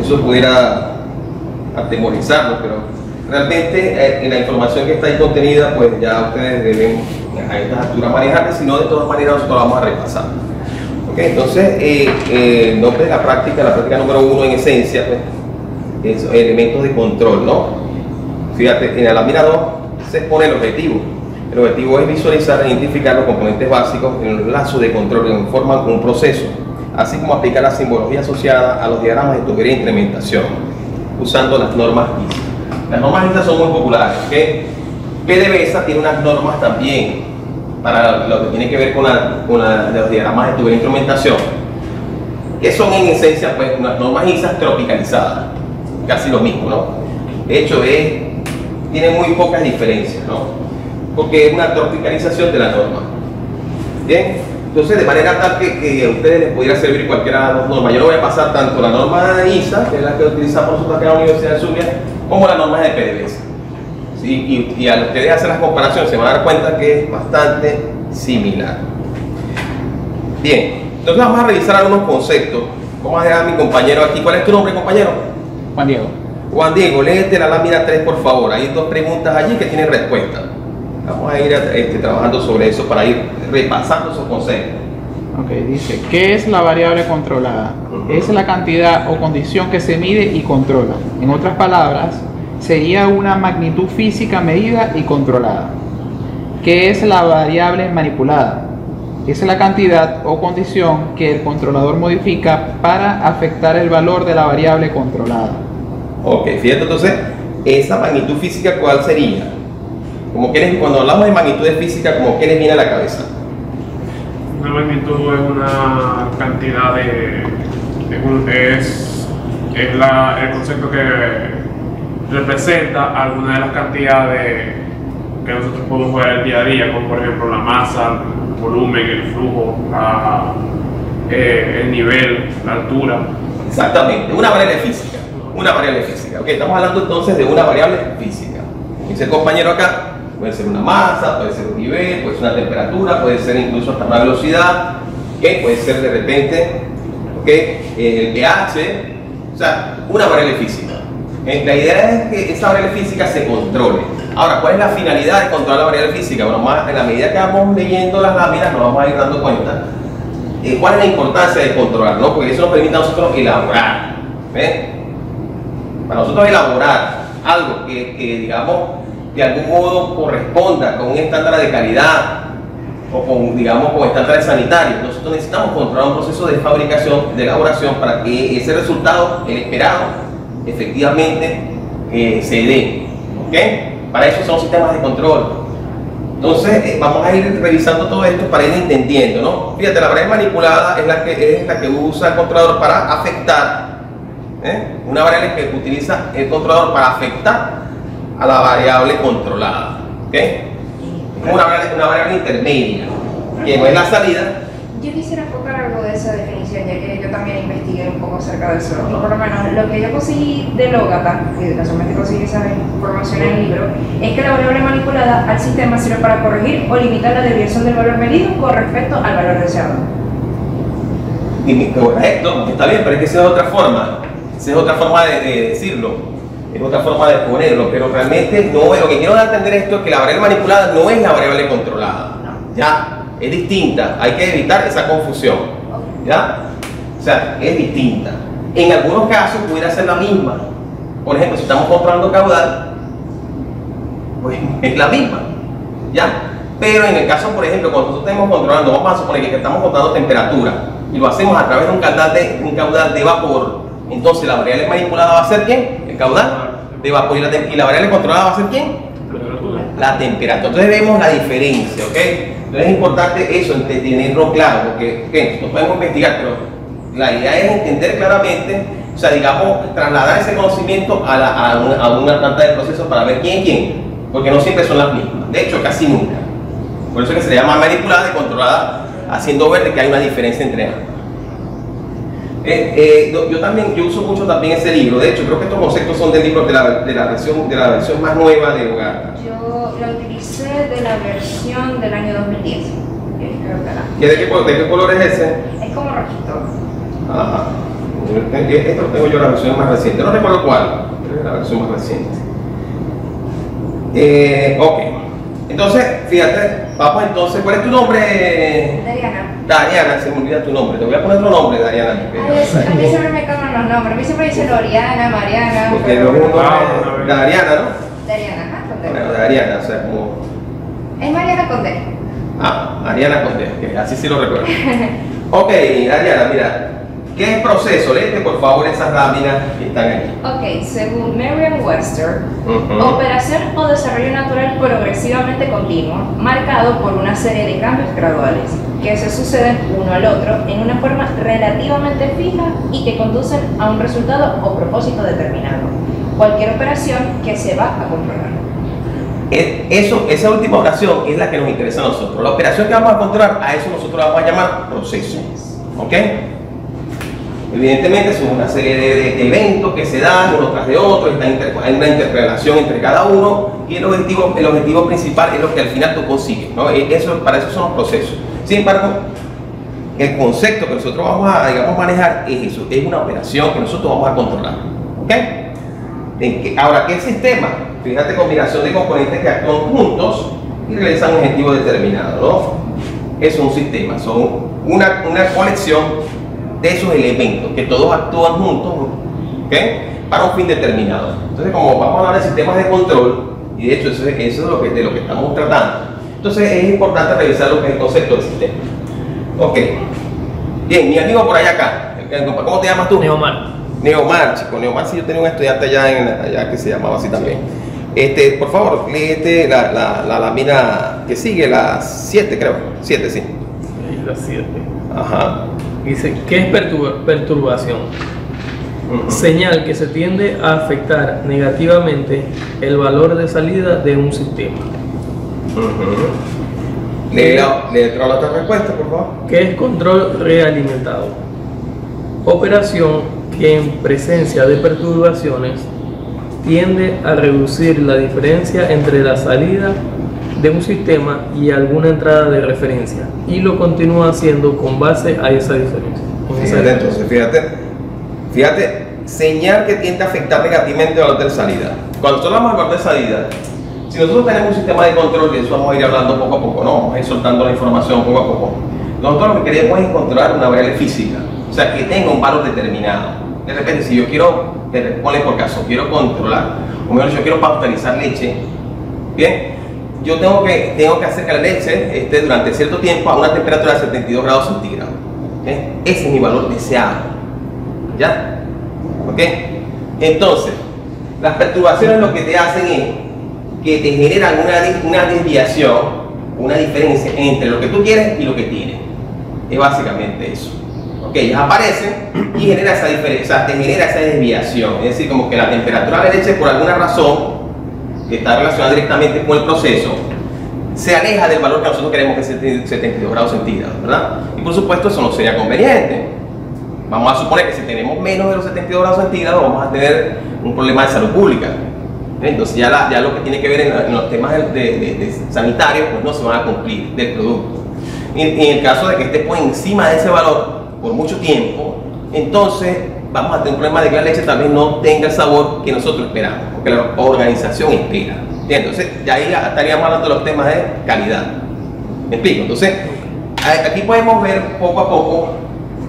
eso pudiera atemorizarlos, pero realmente en la información que está ahí contenida, pues ya ustedes deben a estas alturas manejarla, si no, de todas maneras nosotros vamos a repasar. Okay, entonces, nombre de la práctica número 1 en esencia, pues, es elementos de control, ¿no? Fíjate, en la lámina 2 se expone el objetivo. El objetivo es visualizar e identificar los componentes básicos en los lazos de control que forman un proceso, así como aplicar la simbología asociada a los diagramas de tubería e implementación, usando las normas ISA. Las normas ISA son muy populares, ¿okay? PDVSA tiene unas normas también para lo que tiene que ver con los diagramas de tubería e instrumentación, que son en esencia pues unas normas ISA tropicalizadas, casi lo mismo, ¿no? De hecho, tiene muy pocas diferencias, ¿no? Porque es una tropicalización de la norma. Bien, entonces de manera tal que a ustedes les pudiera servir cualquiera de las dos normas. Yo no voy a pasar tanto la norma ISA, que es la que utilizamos nosotros acá en la Universidad de Zulia, como las normas de PDVSA. ¿Sí? Y al ustedes hacer las comparaciones se van a dar cuenta que es bastante similar. Bien, entonces vamos a revisar algunos conceptos. Vamos a dejar a mi compañero aquí. ¿Cuál es tu nombre, compañero? Juan Diego. Juan Diego, léete la lámina 3, por favor. Hay dos preguntas allí que tienen respuesta. Vamos a ir trabajando sobre eso para ir repasando esos conceptos. Ok, dice, ¿qué es la variable controlada? Es la cantidad o condición que se mide y controla. En otras palabras, sería una magnitud física medida y controlada. ¿Qué es la variable manipulada? Es la cantidad o condición que el controlador modifica para afectar el valor de la variable controlada. Ok, fíjate entonces, esa magnitud física, ¿cuál sería? Cuando hablamos de magnitudes físicas, ¿cómo qué les viene a la cabeza? Una magnitud es una cantidad es el concepto que representa alguna de las cantidades que nosotros podemos ver el día a día, como por ejemplo la masa, el volumen, el flujo, el nivel, la altura. Exactamente, una variable física. Una variable física. Ok, estamos hablando entonces de una variable física. Dice el compañero acá, puede ser una masa, puede ser un nivel, puede ser una temperatura, puede ser incluso hasta una velocidad, ¿okay? Puede ser de repente, ¿okay? El pH, o sea, una variable física. La idea es que esa variable física se controle. Ahora, ¿cuál es la finalidad de controlar la variable física? Bueno, más en la medida que vamos leyendo las láminas nos vamos a ir dando cuenta cuál es la importancia de controlar, ¿no? Porque eso nos permite a nosotros elaborar, ¿ven? Para nosotros elaborar algo que digamos, de algún modo corresponda con un estándar de calidad o con, digamos, con estándares sanitarios, nosotros necesitamos controlar un proceso de fabricación, de elaboración, para que ese resultado, el esperado, efectivamente se dé. ¿Okay? Para eso son sistemas de control. Entonces, vamos a ir revisando todo esto para ir entendiendo, ¿no? Fíjate, la variable manipulada es la que usa el controlador para afectar. Una variable que utiliza el controlador para afectar a la variable controlada. ¿Okay? Es una variable intermedia, que no es la salida. Yo quisiera enfocar algo de esa definición, ya que yo también investigué un poco acerca de eso. Y por lo menos lo que yo conseguí de Logata, y casualmente conseguí esa información en el libro, es que la variable manipulada al sistema sirve para corregir o limitar la desviación del valor medido con respecto al valor deseado. Correcto, está bien, pero es que esa es otra forma. Esa es otra forma de decirlo, es otra forma de ponerlo, pero realmente no es. Lo que quiero dar a entender esto es que la variable manipulada no es la variable controlada, ya, es distinta, hay que evitar esa confusión, ya, o sea, es distinta. En algunos casos pudiera ser la misma, por ejemplo, si estamos controlando caudal, pues es la misma, ya, pero en el caso, por ejemplo, cuando nosotros estemos controlando, vamos a suponer que estamos controlando temperatura y lo hacemos a través de un caudal de vapor. Entonces la variable manipulada va a ser ¿quién? El caudal de vapor. Y la variable controlada va a ser ¿quién? La temperatura. Entonces vemos la diferencia, ¿ok? Entonces es importante eso, tenerlo claro, porque ¿okay? No podemos investigar, pero la idea es entender claramente, o sea, digamos, trasladar ese conocimiento a una planta de procesos para ver quién es quién, porque no siempre son las mismas, de hecho casi nunca. Por eso es que se le llama manipulada y controlada, haciendo ver que hay una diferencia entre ambas. Yo uso mucho también ese libro. De hecho, creo que estos conceptos son del libro de la versión más nueva de Logata. Yo la utilicé de la versión del año 2010. ¿De qué color es ese? Es como rojito. Ajá. Esto lo tengo yo la versión más reciente, no recuerdo cuál, pero es la versión más reciente. Ok, entonces, fíjate, vamos entonces, ¿cuál es tu nombre? Dariana. Dariana, se me olvida tu nombre, te voy a poner otro nombre, Dariana. A mí siempre me cambian los nombres, a mí siempre dicen Oriana, Mariana. Porque lo mismo es Dariana, ¿no? Dariana, ajá, con D. Bueno, Dariana, o sea, como... Es Mariana con D. Ah, Ariana Conde, que así sí lo recuerdo. Ok, Ariana, mira, ¿qué es proceso? Léete por favor esas láminas que están ahí. Ok, según Merriam-Webster, Ujú. operación o desarrollo natural progresivamente continuo, marcado por una serie de cambios graduales, que se suceden uno al otro en una forma relativamente fija y que conducen a un resultado o propósito determinado. Cualquier operación que se va a controlar. Esa última operación es la que nos interesa a nosotros. La operación que vamos a controlar, a eso nosotros la vamos a llamar proceso. ¿Ok? Evidentemente son una serie de eventos que se dan uno tras de otro, hay una interrelación entre cada uno y el objetivo principal es lo que al final tú consigues, ¿no? Para eso son los procesos. Sin embargo, el concepto que nosotros vamos a, digamos, manejar es eso, es una operación que nosotros vamos a controlar. ¿Ok? Ahora, ¿qué sistema? Fíjate, combinación de componentes que actúan juntos y realizan un objetivo determinado, ¿no? Es un sistema, son una colección de esos elementos que todos actúan juntos, ¿ok? Para un fin determinado. Entonces, como vamos a hablar de sistemas de control, y de hecho eso es de lo que estamos tratando, entonces es importante revisar lo que es el concepto del sistema. Ok. Bien, mi amigo por allá acá, ¿cómo te llamas tú? Neomar. Neomar, chico, Neomar, sí, yo tenía un estudiante allá que se llamaba así también. Por favor, léete la lámina que sigue, la 7, creo. 7, sí. La 7. Ajá. Dice, ¿qué es perturbación? Señal que se tiende a afectar negativamente el valor de salida de un sistema. Lee la otra respuesta, por favor. ¿Qué es control realimentado? Operación que en presencia de perturbaciones tiende a reducir la diferencia entre la salida de un sistema y alguna entrada de referencia y lo continúa haciendo con base a esa diferencia. Entonces, fíjate, señal que tiende a afectar negativamente el valor de salida. Cuando nosotros hablamos de valor de salida, si nosotros tenemos un sistema de control, de eso vamos a ir hablando poco a poco, ¿no? Vamos a ir soltando la información poco a poco. Nosotros lo que queremos es controlar una variable física, o sea, que tenga un valor determinado. De repente, si yo quiero, ponle por caso, quiero controlar, o mejor, yo quiero pasteurizar leche, bien, yo tengo que hacer que la leche esté durante cierto tiempo a una temperatura de 72 grados centígrados. ¿Okay? Ese es mi valor deseado. ¿Ya? ¿Ok? Entonces, las perturbaciones lo que te hacen es que te generan una desviación, una diferencia entre lo que tú quieres y lo que tienes. Es básicamente eso. ¿Ok? Ellas aparecen y genera esa diferencia, o sea, te genera esa desviación. Es decir, como que la temperatura de la leche, por alguna razón, que está relacionada directamente con el proceso, se aleja del valor que nosotros queremos, que es 72 grados centígrados, ¿verdad? Y por supuesto eso no sería conveniente. Vamos a suponer que si tenemos menos de los 72 grados centígrados vamos a tener un problema de salud pública. Entonces ya lo que tiene que ver en los temas de sanitarios pues no se van a cumplir del producto. En el caso de que esté por encima de ese valor por mucho tiempo, entonces vamos a tener un problema de que la leche tal vez no tenga el sabor que nosotros esperamos, porque la organización espera. Entonces, ya ahí estaríamos hablando de los temas de calidad. ¿Me explico? Entonces, aquí podemos ver poco a poco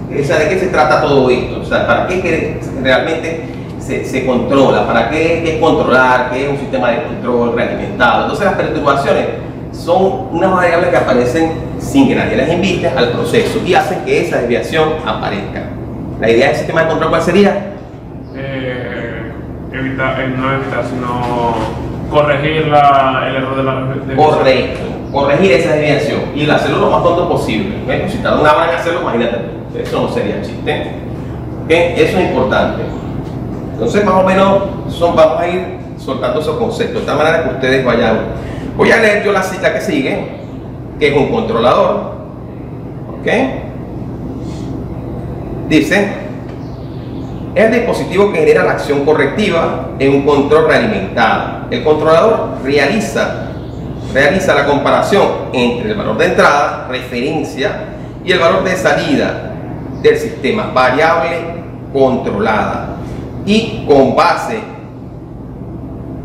de qué se trata todo esto, o sea, para qué realmente se controla, para qué es controlar, qué es un sistema de control realimentado. Entonces, las perturbaciones son unas variables que aparecen sin que nadie las invite al proceso y hacen que esa desviación aparezca. La idea del sistema de control, ¿cuál sería? No evitar, sino corregir el error de la Correcto, corregir esa desviación y hacerlo lo más pronto posible. ¿Okay? Si tarda una hora en hacerlo, imagínate, eso no sería chiste. ¿Okay? Eso es importante. Entonces, más o menos, vamos a ir soltando esos conceptos de tal manera que ustedes vayan. Voy a leer yo la cita que sigue, que es un controlador. ¿Ok? Dice: es el dispositivo que genera la acción correctiva en un control realimentado. El controlador realiza la comparación entre el valor de entrada, referencia, y el valor de salida del sistema, variable controlada y con base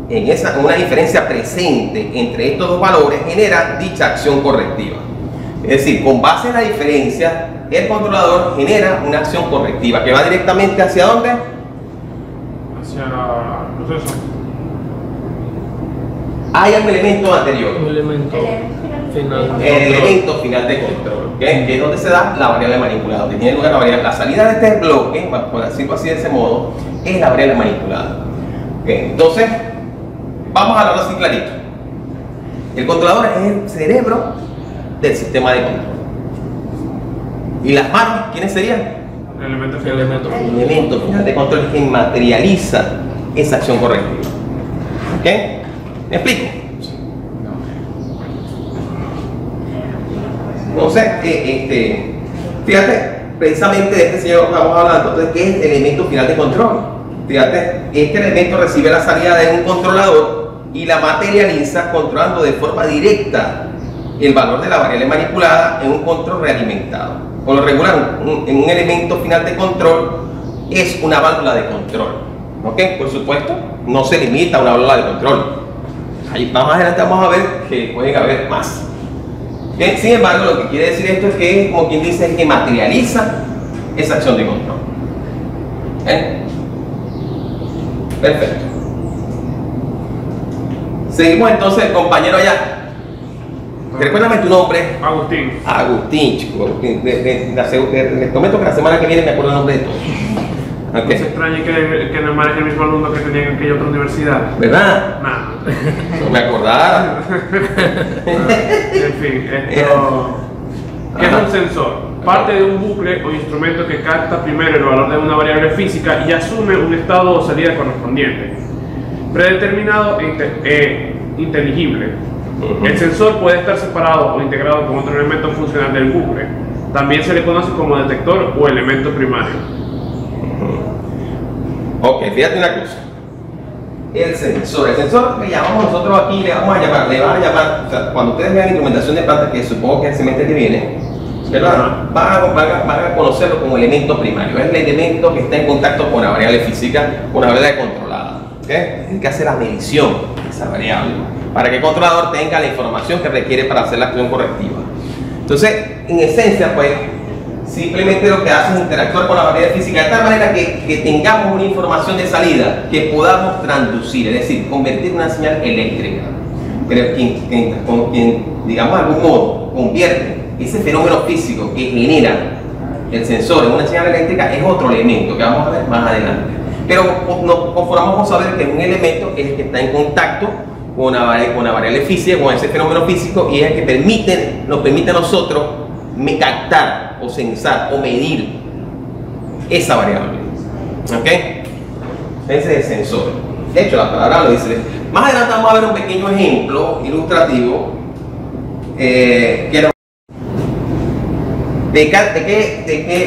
en una diferencia presente entre estos dos valores genera dicha acción correctiva. Es decir, con base en la diferencia, el controlador genera una acción correctiva que va directamente ¿hacia dónde? Hacia el proceso. Hay un elemento anterior, Un elemento final. el elemento final de control, ¿okay? Que es donde se da la variable manipulada, donde tiene lugar la variable. La salida de este bloque, por decirlo así de ese modo, es la variable manipulada. ¿Okay? Entonces, vamos a hablarlo así clarito. El controlador es el cerebro del sistema de control. ¿Y las manos quiénes serían? El elemento final. El elemento final de control es quien materializa esa acción correctiva. ¿Ok? ¿Me explico? Entonces, fíjate, precisamente de este señor estamos hablando, entonces, ¿qué es el elemento final de control? Fíjate, este elemento recibe la salida de un controlador y la materializa controlando de forma directa el valor de la variable manipulada en un control realimentado. Por lo regular, en un elemento final de control es una válvula de control. ¿Ok? Por supuesto, no se limita a una válvula de control. Ahí más adelante vamos a ver que pueden haber más. Bien, sin embargo, lo que quiere decir esto es que, como quien dice, es que materializa esa acción de control. Perfecto. Seguimos entonces, el compañero allá. Recuérdame tu nombre. Agustín. Agustín, chico. Agustín. Les comento que la semana que viene me acuerdo el nombre de todos. ¿No se extraña que no maneje el mismo alumno que tenía en aquella otra universidad? ¿Verdad? Nada. No me acordaba. En fin, esto... ¿Qué es un sensor? Parte de un bucle o instrumento que capta primero el valor de una variable física y asume un estado o salida correspondiente, predeterminado e inteligible. El sensor puede estar separado o integrado con otro elemento funcional del bucle. También se le conoce como detector o elemento primario. Ok, fíjate una cosa. El sensor que llamamos nosotros aquí, le van a llamar, o sea, cuando ustedes vean instrumentación de planta, que supongo que es el semestre que viene, ¿verdad? Van a conocerlo como elemento primario. Es el elemento que está en contacto con la variable física, con la variable controlada. ¿Okay? Es el que hace la medición de esa variable, para que el controlador tenga la información que requiere para hacer la acción correctiva. Entonces, en esencia, pues, simplemente lo que hace es interactuar con la variable física de tal manera que tengamos una información de salida que podamos traducir, es decir, convertir en una señal eléctrica. Pero quien, digamos, de algún modo, convierte ese fenómeno físico que genera el sensor en una señal eléctrica es otro elemento que vamos a ver más adelante. Pero nos conformamos con saber que un elemento es el que está en contacto con la variable física, con ese fenómeno físico, y es el que nos permite a nosotros captar o censar o medir esa variable. ¿Ok? Ese es el sensor. De hecho, la palabra lo dice. Más adelante vamos a ver un pequeño ejemplo ilustrativo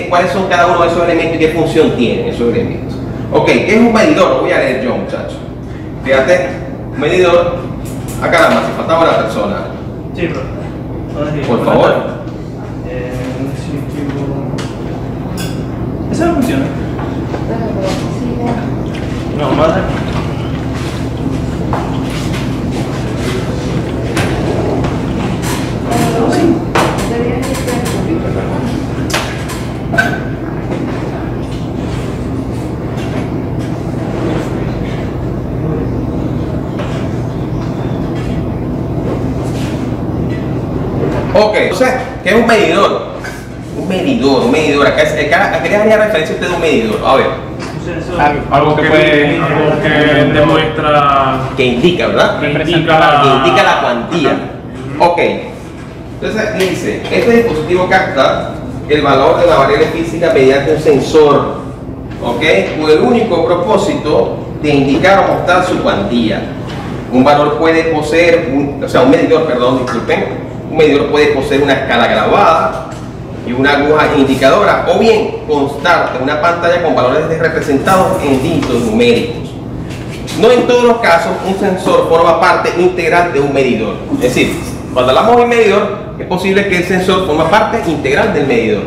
cuáles son cada uno de esos elementos y qué función tienen esos elementos. Ok, ¿qué es un medidor? Lo voy a leer yo, muchachos. Fíjate, un medidor. Ah, caramba, si faltaba una persona. Sí, pero. Por favor. Eso no funciona. No, más. Ok, entonces, ¿qué es un medidor? Un medidor. ¿A qué le haría referencia usted de un medidor? A ver. Algo que demuestra... Que indica, ¿verdad? Que Que indica la cuantía. Ok. Entonces dice, este dispositivo capta el valor de la variable física mediante un sensor, ¿ok? Con el único propósito de indicar o mostrar su cuantía. Un valor puede poseer, un medidor, perdón, disculpen. Un medidor puede poseer una escala grabada y una aguja indicadora, o bien constar de una pantalla con valores representados en dígitos numéricos. No en todos los casos un sensor forma parte integral de un medidor. Es decir, cuando hablamos de un medidor, es posible que el sensor forma parte integral del medidor.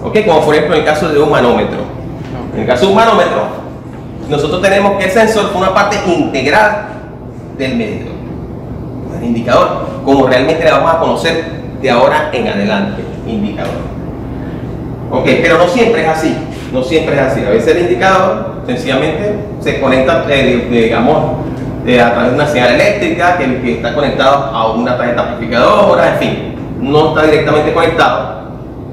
¿Ok? Como por ejemplo en el caso de un manómetro. En el caso de un manómetro, nosotros tenemos que el sensor forma parte integral del medidor, el indicador, como realmente le vamos a conocer de ahora en adelante, indicador. Ok, pero no siempre es así, no siempre es así. A veces el indicador sencillamente se conecta, digamos, a través de una señal eléctrica que está conectado a una tarjeta amplificadora, en fin, no está directamente conectado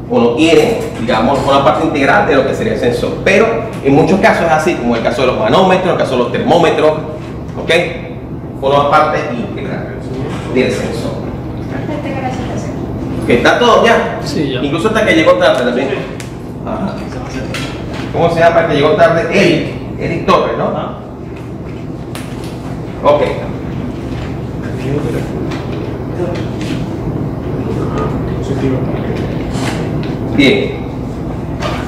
o no tiene, digamos, una parte integral de lo que sería el sensor. Pero en muchos casos es así, como en el caso de los manómetros, en el caso de los termómetros, ¿ok? Forma parte integral del sensor. ¿Ok? ¿Está todo ya? Sí, ya. Incluso hasta que llegó tarde también. Ajá. ¿Cómo se llama el que llegó tarde? Eric Torres, ¿no? Ok. Bien.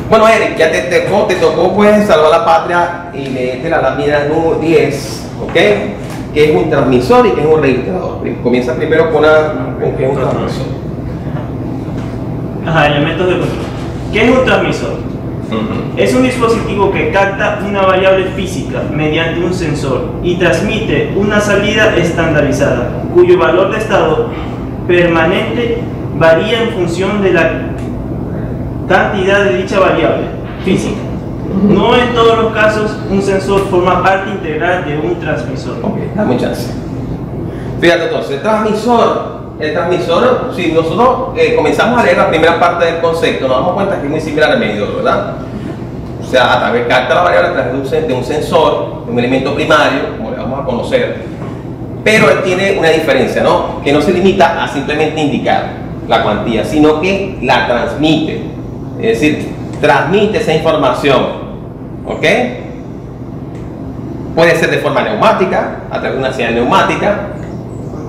Bueno, Eric, ya te tocó pues salvar la patria y leerte la lámina número 10, ¿ok? Que es un transmisor y que es un registrador. Comienza primero con que es un transmisor. Ajá, elementos de control. ¿Qué es un transmisor? Es un dispositivo que capta una variable física mediante un sensor y transmite una salida estandarizada, cuyo valor de estado permanente varía en función de la cantidad de dicha variable física. No en todos los casos un sensor forma parte integral de un transmisor. Ok, dame chance. Fíjate entonces, el transmisor, si nosotros comenzamos a leer la primera parte del concepto, nos damos cuenta que es muy similar al medidor, ¿verdad? O sea, a través capta la variable a través de un sensor, de un elemento primario, como le vamos a conocer. Pero él tiene una diferencia, ¿no? Que no se limita a simplemente indicar la cuantía, sino que la transmite. Es decir, transmite esa información, ¿ok? Puede ser de forma neumática, a través de una señal neumática,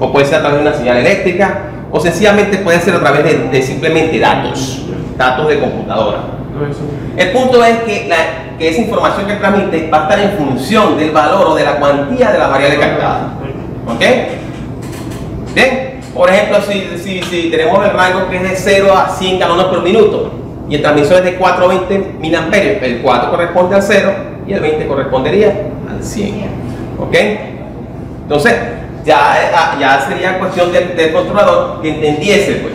o puede ser a través de una señal eléctrica, o sencillamente puede ser a través de simplemente datos de computadora. El punto es que esa información que transmite va a estar en función del valor o de la cuantía de la variable captada. ¿Ok? Bien, por ejemplo, si tenemos el rango que es de 0 a 100 galones por minuto y el transmisor es de 4 a 20 miliamperios, el 4 corresponde al 0 y el 20 correspondería al 100. ¿Ok? Entonces, ya sería cuestión del controlador que entendiese pues,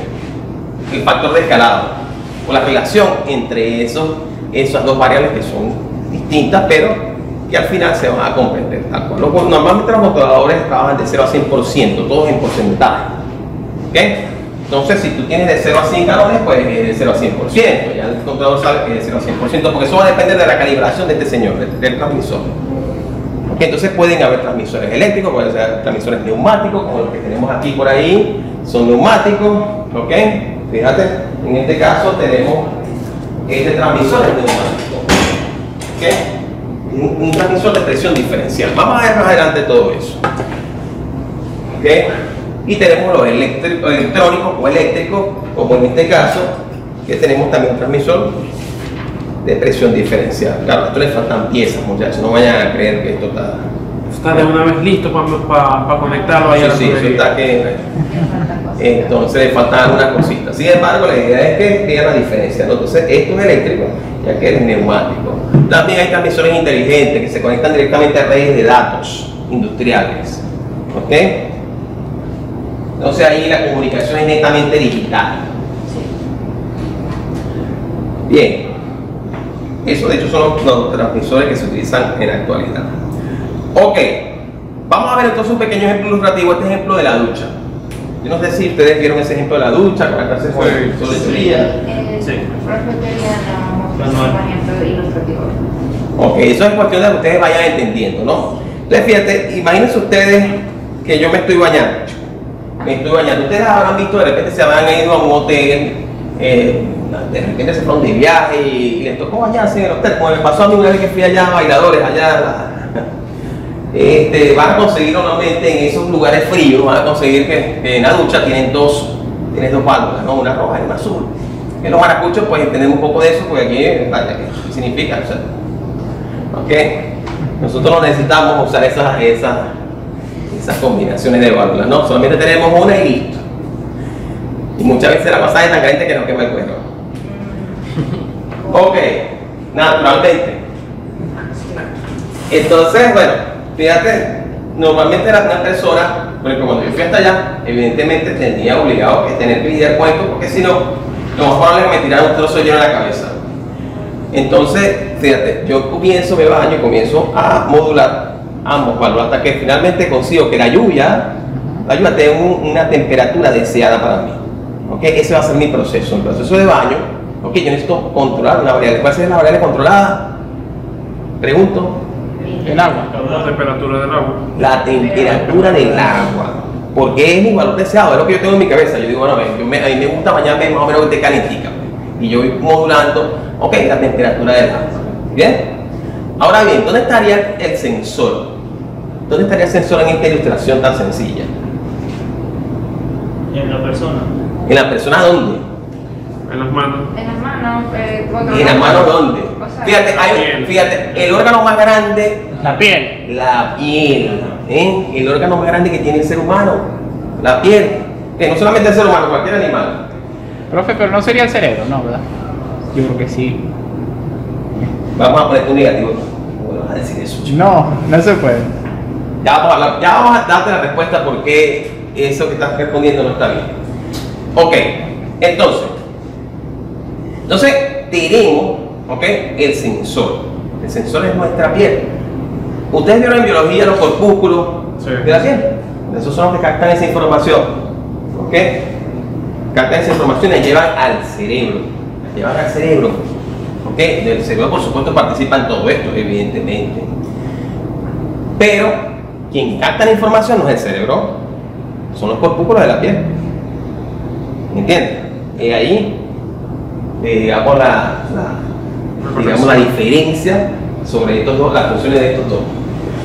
el factor de escalado o la relación entre esas dos variables que son distintas, pero que al final se van a comprender tal cual. Normalmente los controladores trabajan de 0 a 100%, todos en porcentaje. ¿Okay? Entonces, si tú tienes de 0 a 100 galones, pues de 0 a 100%. Ya el controlador sabe que es de 0 a 100%, porque eso va a depender de la calibración de este señor, del transmisor. Entonces pueden haber transmisores eléctricos, pueden ser transmisores neumáticos, como los que tenemos aquí por ahí, son neumáticos, ¿ok? Fíjate, en este caso tenemos este transmisor es neumático, ¿ok? Un transmisor de presión diferencial. Vamos a ver más adelante todo eso, ¿ok? Y tenemos los electrónicos o eléctricos, como en este caso, que tenemos también un transmisor de presión diferencial. Claro, a esto le faltan piezas, muchachos, no vayan a creer que esto está de una vez listo para conectarlo ahí a la sí, eso está que entonces le faltan algunas cositas. Sin embargo, la idea es que vean la diferencia, ¿no? Entonces esto es eléctrico y aquel es neumático. También hay transmisores inteligentes que se conectan directamente a redes de datos industriales, ¿ok? Entonces ahí la comunicación es netamente digital. Bien, eso de hecho son los transmisores que se utilizan en la actualidad. Ok, vamos a ver entonces un pequeño ejemplo ilustrativo, este ejemplo de la ducha. Yo no sé si ustedes vieron ese ejemplo de la ducha, con la clase de teoría. Sí. Ok, eso es cuestión de que ustedes vayan entendiendo, ¿no? Entonces fíjate, imagínense ustedes que yo me estoy bañando. Ustedes habrán visto, de repente se habrán ido a un hotel, de repente se fueron de viaje y les tocó bañarse en el hotel, como me pasó a mí una vez que fui allá a Bailadores, allá van a conseguir normalmente en esos lugares fríos, van a conseguir que en la ducha tienes dos válvulas, ¿no? Una roja y una azul. En los maracuchos pues entendemos un poco de eso, porque aquí ¿qué significa? O sea, ¿okay? Nosotros no necesitamos usar esas combinaciones de válvulas, ¿no? Solamente tenemos una y listo. Y muchas veces la pasada es tan caliente que nos quema el cuero. Ok, naturalmente, Entonces, bueno, fíjate, normalmente una persona, por ejemplo, cuando yo fui hasta allá, evidentemente tenía obligado que tener que lidiar con esto, porque si no, lo más probable es que me tiraran un trozo de hielo en la cabeza. Entonces, fíjate, yo me baño y comienzo a modular ambos valores hasta que finalmente consigo que la lluvia tenga una temperatura deseada para mí. ¿Okay? Ese va a ser mi proceso, el proceso de baño. ¿Okay? Yo necesito controlar una variable. ¿Cuál es la variable controlada? Pregunto. El agua. La temperatura del agua. La temperatura del agua. Porque es mi valor deseado, es lo que yo tengo en mi cabeza. Yo digo, bueno, a mí me gusta bañarme más o menos que te califica. Y yo voy modulando, ok, la temperatura del agua. ¿Bien? Ahora bien, ¿dónde estaría el sensor? ¿Dónde estaría el sensor en esta ilustración tan sencilla? En la persona. ¿En la persona dónde? En las manos. En las manos, ¿Y en las manos dónde? O sea, Fíjate, el órgano más grande, La piel. la piel. ¿Eh? El órgano más grande que tiene el ser humano, la piel. Que no solamente el ser humano, cualquier animal. Profe, pero no sería el cerebro, ¿no? ¿Verdad? Yo creo que sí. Vamos a poner un negativo. No vas a decir eso, chico. No se puede. Ya vamos a darte la respuesta porque eso que estás respondiendo no está bien. Ok, entonces tenemos, ok, el sensor. El sensor es nuestra piel. Ustedes vieron en biología los corpúsculos de la piel. Esos son los que captan esa información. Ok, captan esa información y la llevan al cerebro. La llevan al cerebro. Ok, del cerebro por supuesto participa en todo esto, evidentemente. Pero quien capta la información no es el cerebro, son los corpúsculos de la piel. ¿Me entiendes? Y ahí digamos la diferencia sobre estos dos, las funciones de estos dos.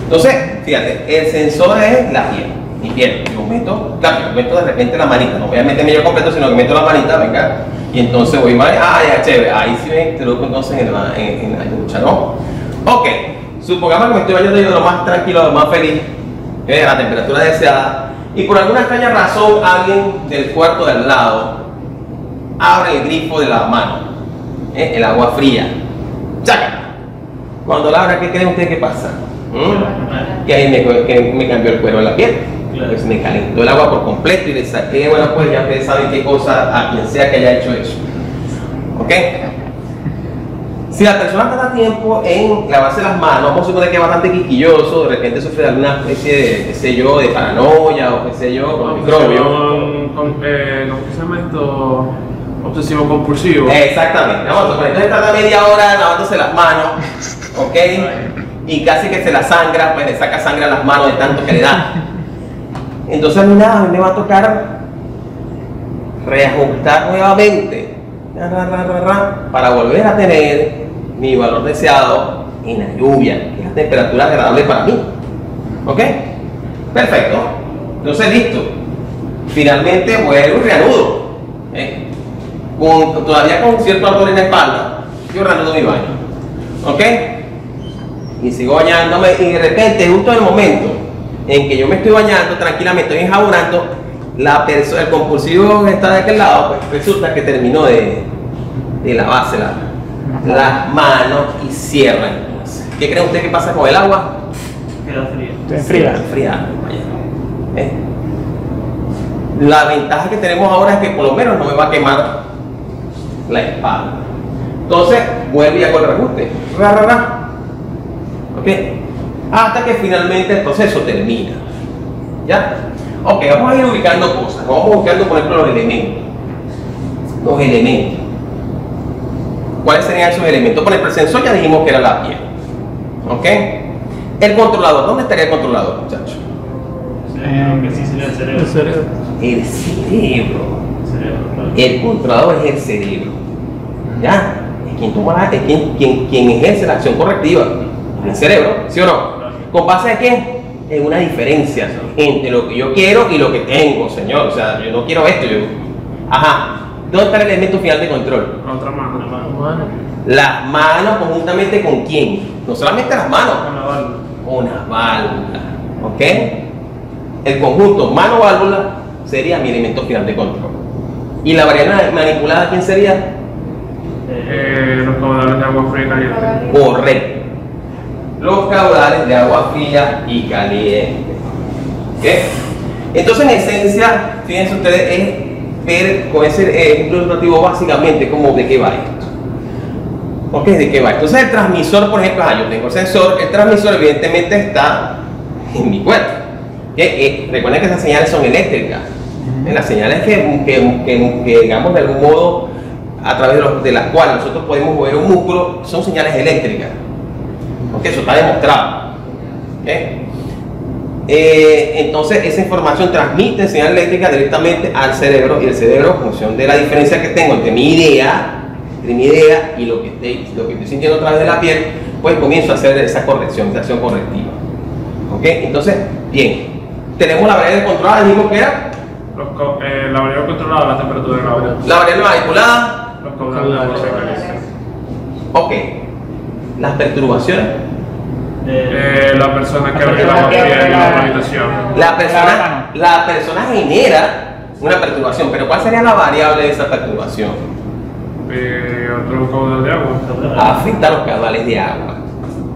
Entonces, fíjate, el sensor es la piel, mi piel. Yo meto de repente la manita, no voy a meterme yo completo, sino que meto la manita, venga, y entonces voy mal, ya chévere, ahí sí me introduzco entonces en la ducha, ¿no? Ok, supongamos que me estoy bañando yo de lo más tranquilo, de lo más feliz, a la temperatura deseada, y por alguna extraña razón alguien del cuarto de al lado abre el grifo de la mano, el agua fría, ¡chaca! Cuando la abra, ¿qué creen ustedes que pasa? Que ahí me cambió el cuero de la piel, pues me calentó el agua por completo y le saqué, bueno, pues ya ustedes saben qué cosa a quien sea que haya hecho eso. ¿Ok? Si la persona tarda tiempo en lavarse las manos, vamos a suponer que es bastante quisquilloso, de repente sufre de alguna especie de, qué sé yo, de paranoia o qué sé yo, con microbios. ¿Cómo se llama esto? Obsesivo compulsivo. Exactamente, vamos a suponer, entonces tarda media hora lavándose las manos, ¿ok? Y casi que se la sangra, pues le saca sangre a las manos de tanto que le da. Entonces a mí nada, a mí me va a tocar reajustar nuevamente para volver a tener mi valor deseado en la lluvia, que es la temperatura agradable para mí. ¿Ok? Perfecto. Entonces listo. Finalmente vuelvo y reanudo. Todavía con cierto ardor en la espalda, yo reanudo mi baño. ¿Ok? Y sigo bañándome y de repente, justo en el momento en que yo me estoy bañando tranquilamente, estoy enjabonando, el compulsivo que está de aquel lado, pues resulta que terminó de lavarse las manos y cierra. ¿Qué cree usted que pasa con el agua? Queda fría. Se enfría. La ventaja que tenemos ahora es que por lo menos no me va a quemar la espalda. Entonces vuelvo y hago el reajuste. ¿Ok? Hasta que finalmente el proceso termina. ¿Ya? Ok, vamos a ir ubicando cosas. Vamos buscando, por ejemplo, los elementos. Los elementos. ¿Cuáles serían esos elementos? Por ejemplo, el sensor ya dijimos que era la piel. ¿Ok? El controlador. ¿Dónde estaría el controlador, muchachos? Que sí sería el cerebro. El cerebro. El cerebro. Claro. El controlador es el cerebro. ¿Ya? Es quien toma quien ejerce la acción correctiva. El cerebro, ¿sí o no? ¿Con base a qué? En una diferencia entre lo que yo quiero y lo que tengo, señor. O sea, yo no quiero esto. Ajá. ¿Dónde está el elemento final de control? La otra mano. Las manos conjuntamente con quién. No solamente las manos. Una válvula. Una válvula. ¿Ok? El conjunto mano-válvula sería mi elemento final de control. ¿Y la variable manipulada quién sería? Los caudales de agua fría y caliente. Correcto. los caudales de agua fría y caliente. ¿Okay? Entonces, en esencia, fíjense ustedes, es ver con ese ejemplo ilustrativo básicamente como de qué va esto. ¿Ok? ¿De qué va? Entonces, el transmisor, por ejemplo, yo tengo el sensor, el transmisor evidentemente está en mi cuerpo. Recuerden que esas señales son eléctricas. Las señales que digamos de algún modo a través de las cuales nosotros podemos mover un músculo son señales eléctricas. ¿Ok? Eso está demostrado. ¿Okay? Entonces esa información transmite señal eléctrica directamente al cerebro, y el cerebro, en función de la diferencia que tengo entre mi idea y lo que estoy sintiendo a través de la piel, pues comienzo a hacer esa corrección, esa acción correctiva. ¿Ok? Entonces, bien, tenemos la variable controlada, dijimos que era la variable controlada, la temperatura del agua. la variable manipulada, Los caudales de fuerza de caliente. ok, las perturbaciones. La persona que abre la máquina en la organización. La persona genera una perturbación, pero ¿cuál sería la variable de esa perturbación? Otro caudal de agua. Afecta a los caudales de agua.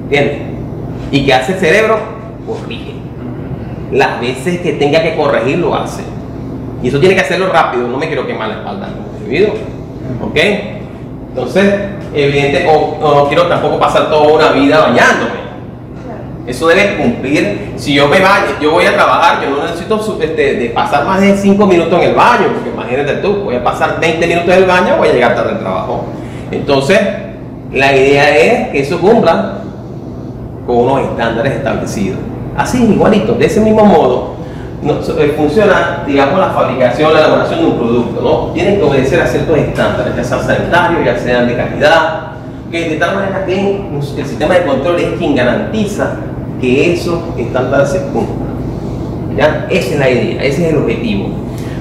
¿Entiendes? ¿Y qué hace el cerebro? Corrige. Las veces que tenga que corregir, lo hace. Y eso tiene que hacerlo rápido, no me quiero quemar la espalda como individuo. ¿Ok? Entonces, evidente, no quiero tampoco pasar toda una vida bañándome. Eso debe cumplir. Si yo me baño, yo voy a trabajar, yo no necesito de pasar más de 5 minutos en el baño, porque imagínate tú, voy a pasar 20 minutos en el baño, voy a llegar tarde al trabajo. Entonces, la idea es que eso cumpla con unos estándares establecidos. Así, igualito, de ese mismo modo, funciona, digamos, la fabricación, la elaboración de un producto, ¿no? Tienen que obedecer a ciertos estándares, ya sean sanitarios, ya sean de calidad, que de tal manera que el sistema de control es quien garantiza que esos estándares se cumplan. ¿Ya? Esa es la idea, ese es el objetivo.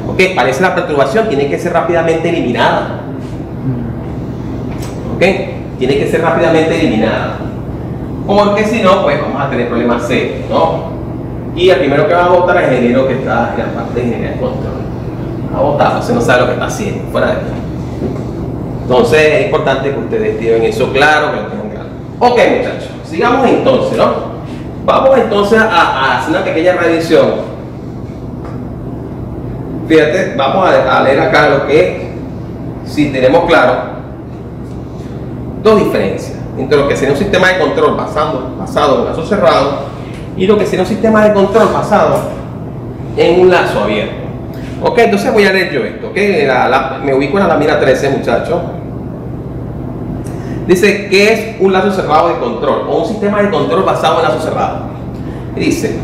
¿Ok? Parece la perturbación, tiene que ser rápidamente eliminada. ¿Ok? Tiene que ser rápidamente eliminada. Porque si no, pues vamos a tener problemas serios, ¿no? Y el primero que va a votar es el ingeniero que está en la parte de ingeniería de control. Va a votar, usted no sabe lo que está haciendo, fuera de aquí. Entonces es importante que ustedes tengan eso claro, que lo tengan claro. Ok, muchachos, sigamos entonces, ¿no? Vamos entonces a hacer una pequeña revisión. Fíjate, vamos a leer acá lo que es, si tenemos claro, dos diferencias entre lo que sería un sistema de control basado en un lazo cerrado y lo que sería un sistema de control basado en un lazo abierto. Ok, entonces voy a leer yo esto, ok, me ubico en la lámina 13, muchachos. Dice, ¿qué es un lazo cerrado de control o un sistema de control basado en lazo cerrado? Dice,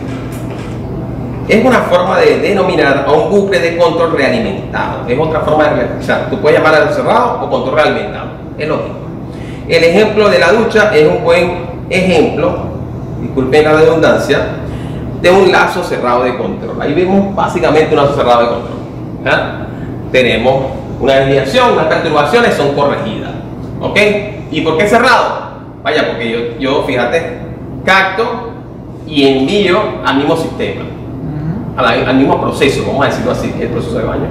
es una forma de denominar a un bucle de control realimentado. Es otra forma de, o sea, tú puedes llamar a lazo cerrado o control realimentado, es lo mismo. El ejemplo de la ducha es un buen ejemplo, disculpen la redundancia, de un lazo cerrado de control. Ahí vemos básicamente un lazo cerrado de control. ¿Ya? Tenemos una desviación, unas perturbaciones son corregidas. ¿Ok? ¿Y por qué cerrado? Vaya, porque yo fíjate, capto y envío al mismo sistema, al mismo proceso, vamos a decirlo así, el proceso de baño.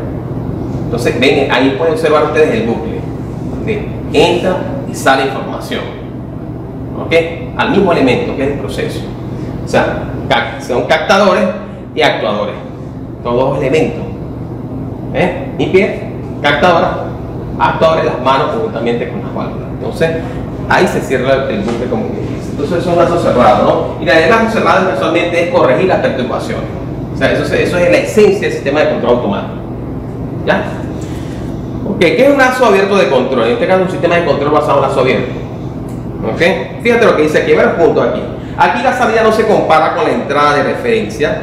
Entonces, ven, ahí pueden observar ustedes el bucle. Entra y sale información. ¿Ok? Al mismo elemento que es el proceso. O sea, son captadores y actuadores. Todos elementos. Mi pie, captadora, actuadores, las manos conjuntamente con las válvulas. Entonces, ahí se cierra el bucle como que dice. Entonces, eso es un lazo cerrado, ¿no? Y la idea del lazo cerrado personalmente es corregir las perturbaciones. O sea, eso es la esencia del sistema de control automático. ¿Ya? Ok, ¿qué es un lazo abierto de control? En este caso, un sistema de control basado en lazo abierto. ¿Ok? Fíjate lo que dice aquí, ver punto aquí. Aquí la salida no se compara con la entrada de referencia.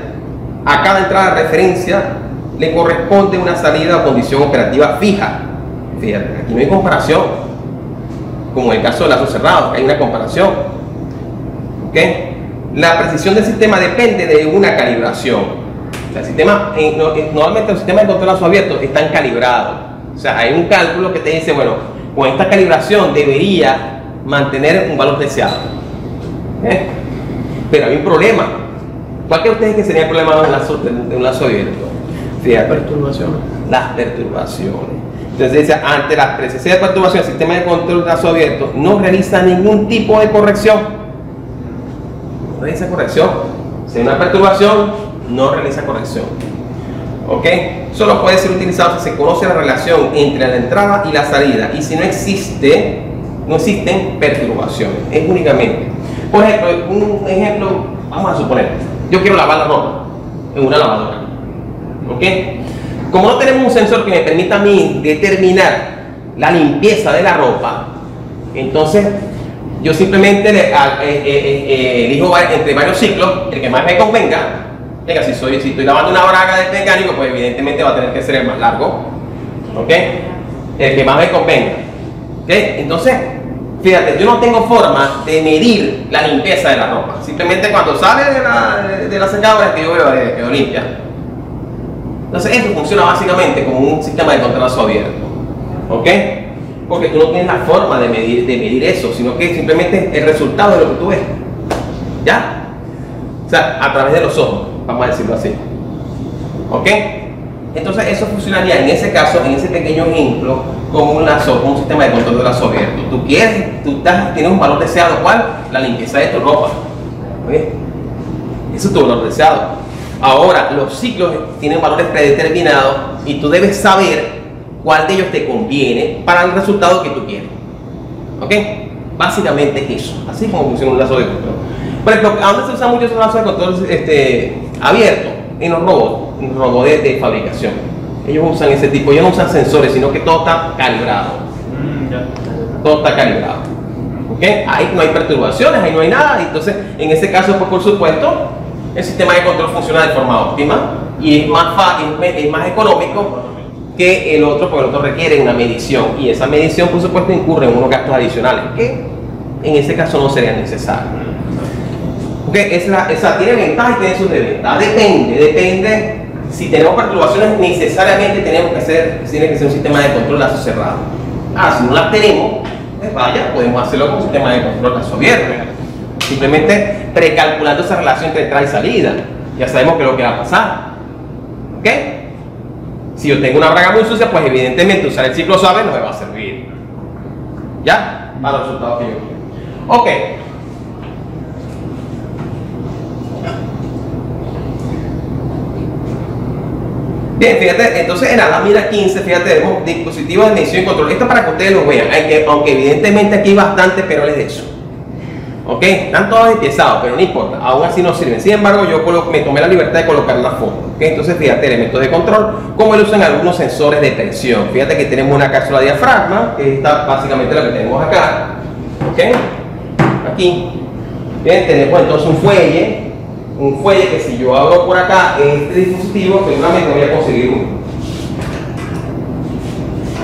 A cada entrada de referencia le corresponde una salida o condición operativa fija. Fíjate, aquí no hay comparación, como en el caso del lazo cerrado, hay una comparación. ¿Ok? La precisión del sistema depende de una calibración. O sea, el sistema, normalmente los sistemas de control lazo abierto están calibrados. O sea, hay un cálculo que te dice, bueno, con esta calibración debería mantener un valor deseado. Pero hay un problema. ¿Cuál cree ustedes que sería el problema de un lazo abierto? Fíjate, Perturbaciones. las perturbaciones. Entonces dice, ante la presencia de perturbación, el sistema de control de lazo abierto no realiza ningún tipo de corrección. no realiza corrección. Si hay una perturbación, no realiza corrección. ¿Ok? Solo puede ser utilizado si se conoce la relación entre la entrada y la salida y si no existen perturbaciones. Es únicamente. Por ejemplo, un ejemplo, vamos a suponer, yo quiero lavar la ropa en una lavadora. ¿Ok? Como no tenemos un sensor que me permita a mí determinar la limpieza de la ropa, entonces yo simplemente elijo entre varios ciclos el que más me convenga. Venga, si estoy lavando una braga del mecánico, pues evidentemente va a tener que ser el más largo. ¿Ok? El que más me convenga. ¿Ok? Entonces, fíjate, yo no tengo forma de medir la limpieza de la ropa. Simplemente cuando sale de la secadora es que yo veo que quedó limpia. Entonces esto funciona básicamente como un sistema de contrato abierto. ¿Ok? Porque tú no tienes la forma de medir eso, sino que simplemente el resultado de lo que tú ves. ¿Ya? O sea, a través de los ojos, vamos a decirlo así. ¿Ok? Entonces eso funcionaría en ese caso, en ese pequeño ejemplo, como un lazo, como un sistema de control de lazo abierto. Tienes un valor deseado, ¿cuál? La limpieza de tu ropa. ¿Ok? Eso es tu valor deseado. Ahora, los ciclos tienen valores predeterminados y tú debes saber cuál de ellos te conviene para el resultado que tú quieres. ¿Ok? Básicamente es eso. Así es como funciona un lazo de control. Por ejemplo, ¿a dónde se usan mucho esos lazos de control abiertos? En los robots de fabricación. Ellos usan ese tipo, ellos no usan sensores, sino que todo está calibrado. Todo está calibrado. ¿Ok? Ahí no hay perturbaciones, ahí no hay nada. Entonces, en ese caso, pues por supuesto, el sistema de control funciona de forma óptima y es más económico que el otro, porque el otro requiere una medición y esa medición por supuesto incurre en unos gastos adicionales que en ese caso no serían necesarios. Okay, esa tiene ventajas y tiene sus desventajas. Depende. Si tenemos perturbaciones, necesariamente tiene que ser un sistema de control lazo cerrado. Si no las tenemos, pues vaya, podemos hacerlo con un sistema de control lazo abierto. Simplemente precalculando esa relación entre entrada y salida. Ya sabemos qué es lo que va a pasar. ¿Ok? Si yo tengo una braga muy sucia, pues evidentemente usar el ciclo suave no me va a servir. ¿Ya? Para los resultados que yo quiero. Ok. Bien, fíjate, entonces en la lámina 15, fíjate, tenemos dispositivos de medición y control. Esto para que ustedes lo vean, aunque evidentemente aquí hay bastante peroles de eso. ¿Ok? Están todos empiezados, pero no importa, aún así no sirven. Sin embargo, yo me tomé la libertad de colocar una foto. ¿Ok? Entonces, fíjate, elementos de control, como lo usan algunos sensores de presión. Fíjate que tenemos una cápsula diafragma, que está básicamente lo que tenemos acá. ¿Ok? Aquí. Bien, tenemos entonces un fuelle que si yo abro por acá este dispositivo, seguramente voy a conseguir uno.